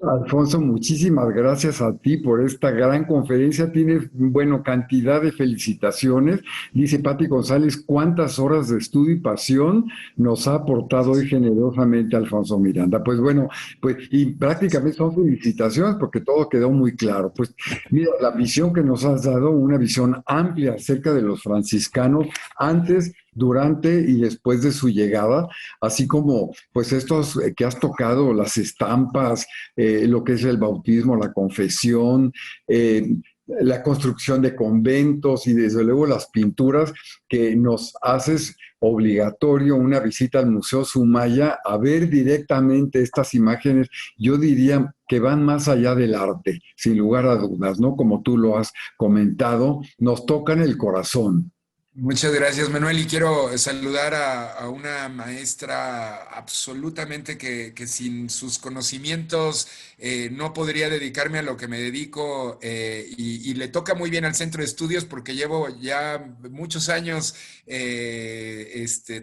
Alfonso, muchísimas gracias a ti por esta gran conferencia. Tienes, bueno, cantidad de felicitaciones. Dice Pati González, cuántas horas de estudio y pasión nos ha aportado hoy generosamente Alfonso Miranda. Pues bueno, pues y prácticamente son felicitaciones porque todo quedó muy claro. Pues mira, la visión que nos has dado, una visión amplia acerca de los franciscanos antes, durante y después de su llegada, así como pues estos que has tocado, las estampas, lo que es el bautismo, la confesión, la construcción de conventos y desde luego las pinturas, que nos haces obligatorio una visita al Museo Sumaya a ver directamente estas imágenes. Yo diría que van más allá del arte, sin lugar a dudas, ¿no? Como tú lo has comentado, nos tocan el corazón. Muchas gracias, Manuel, y quiero saludar a una maestra absolutamente que sin sus conocimientos no podría dedicarme a lo que me dedico, y le toca muy bien al Centro de Estudios porque llevo ya muchos años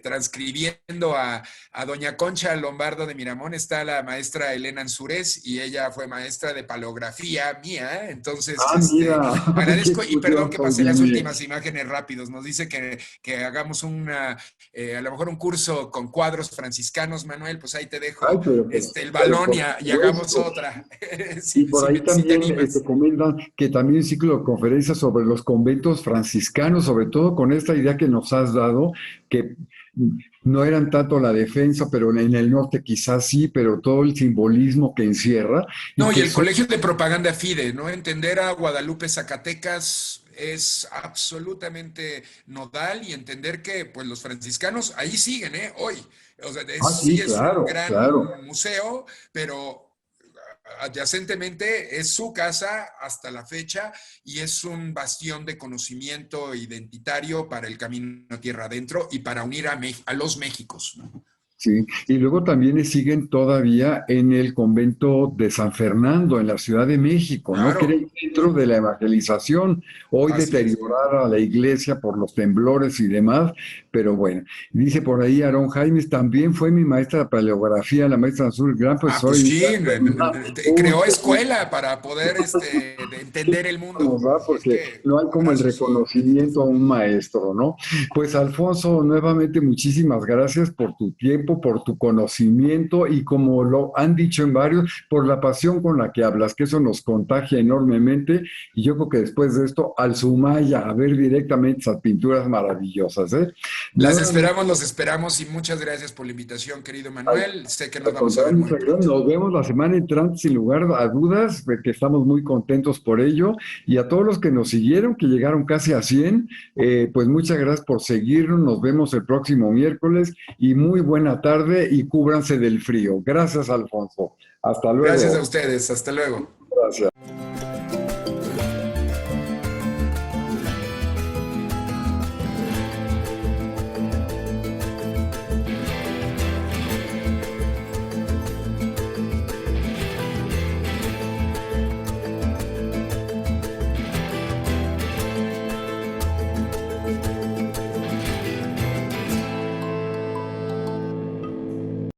transcribiendo a doña Concha Lombardo de Miramón. Está la maestra Elena Ansúrez y ella fue maestra de paleografía mía, entonces Mira, agradezco qué y perdón que curioso, pasé las bien. últimas imágenes rápidos. Nos dice que hagamos a lo mejor un curso con cuadros franciscanos, Manuel, pues ahí te Ay, dejo el pero balón por y hagamos supuesto. otra, Y si, por si, ahí si te también animas. comentan que también un ciclo de conferencias sobre los conventos franciscanos, sobre todo con esta idea que nos has dado, que no eran tanto la defensa, pero en el norte quizás sí, pero todo el simbolismo que encierra y No, y que el son... Colegio de Propaganda FIDE, ¿no? Entender a Guadalupe, Zacatecas es absolutamente nodal, y entender que pues los franciscanos ahí siguen, ¿eh? Hoy. O sea, Ah, sí sí, es un claro, gran claro. museo, pero adyacentemente es su casa hasta la fecha, y es un bastión de conocimiento identitario para el camino tierra adentro y para unir a los Méxicos, ¿no? Sí, y luego también siguen todavía en el convento de San Fernando, en la Ciudad de México, ¿no? Que era Claro, el centro de la evangelización, hoy así es. deteriorada la iglesia por los temblores y demás, pero bueno, dice por ahí Aarón Jaimes, también fue mi maestra de paleografía, la maestra Azul, gran profesora Pues y sí, un creó escuela para poder de entender el mundo. nos da Así es porque que no hay como el abrazos y besitos. reconocimiento a un maestro, ¿no? Pues Alfonso, nuevamente muchísimas gracias por tu tiempo, por tu conocimiento y como lo han dicho en varios, por la pasión con la que hablas, que eso nos contagia enormemente y yo creo que después de esto al Sumaya a ver directamente esas pinturas maravillosas, ¿eh? Nuevamente, Los esperamos y muchas gracias por la invitación, querido al, Manuel. Sé que nos al vamos a contrario, ver muy muchas gracias. pronto. Nos vemos la semana entrante sin lugar a dudas, porque estamos muy contentos por ello. Y a todos los que nos siguieron, que llegaron casi a 100, pues muchas gracias por seguirnos. Nos vemos el próximo miércoles y muy buena tarde y cúbranse del frío. Gracias, Alfonso. Hasta Gracias a luego. ustedes. Hasta luego. Gracias.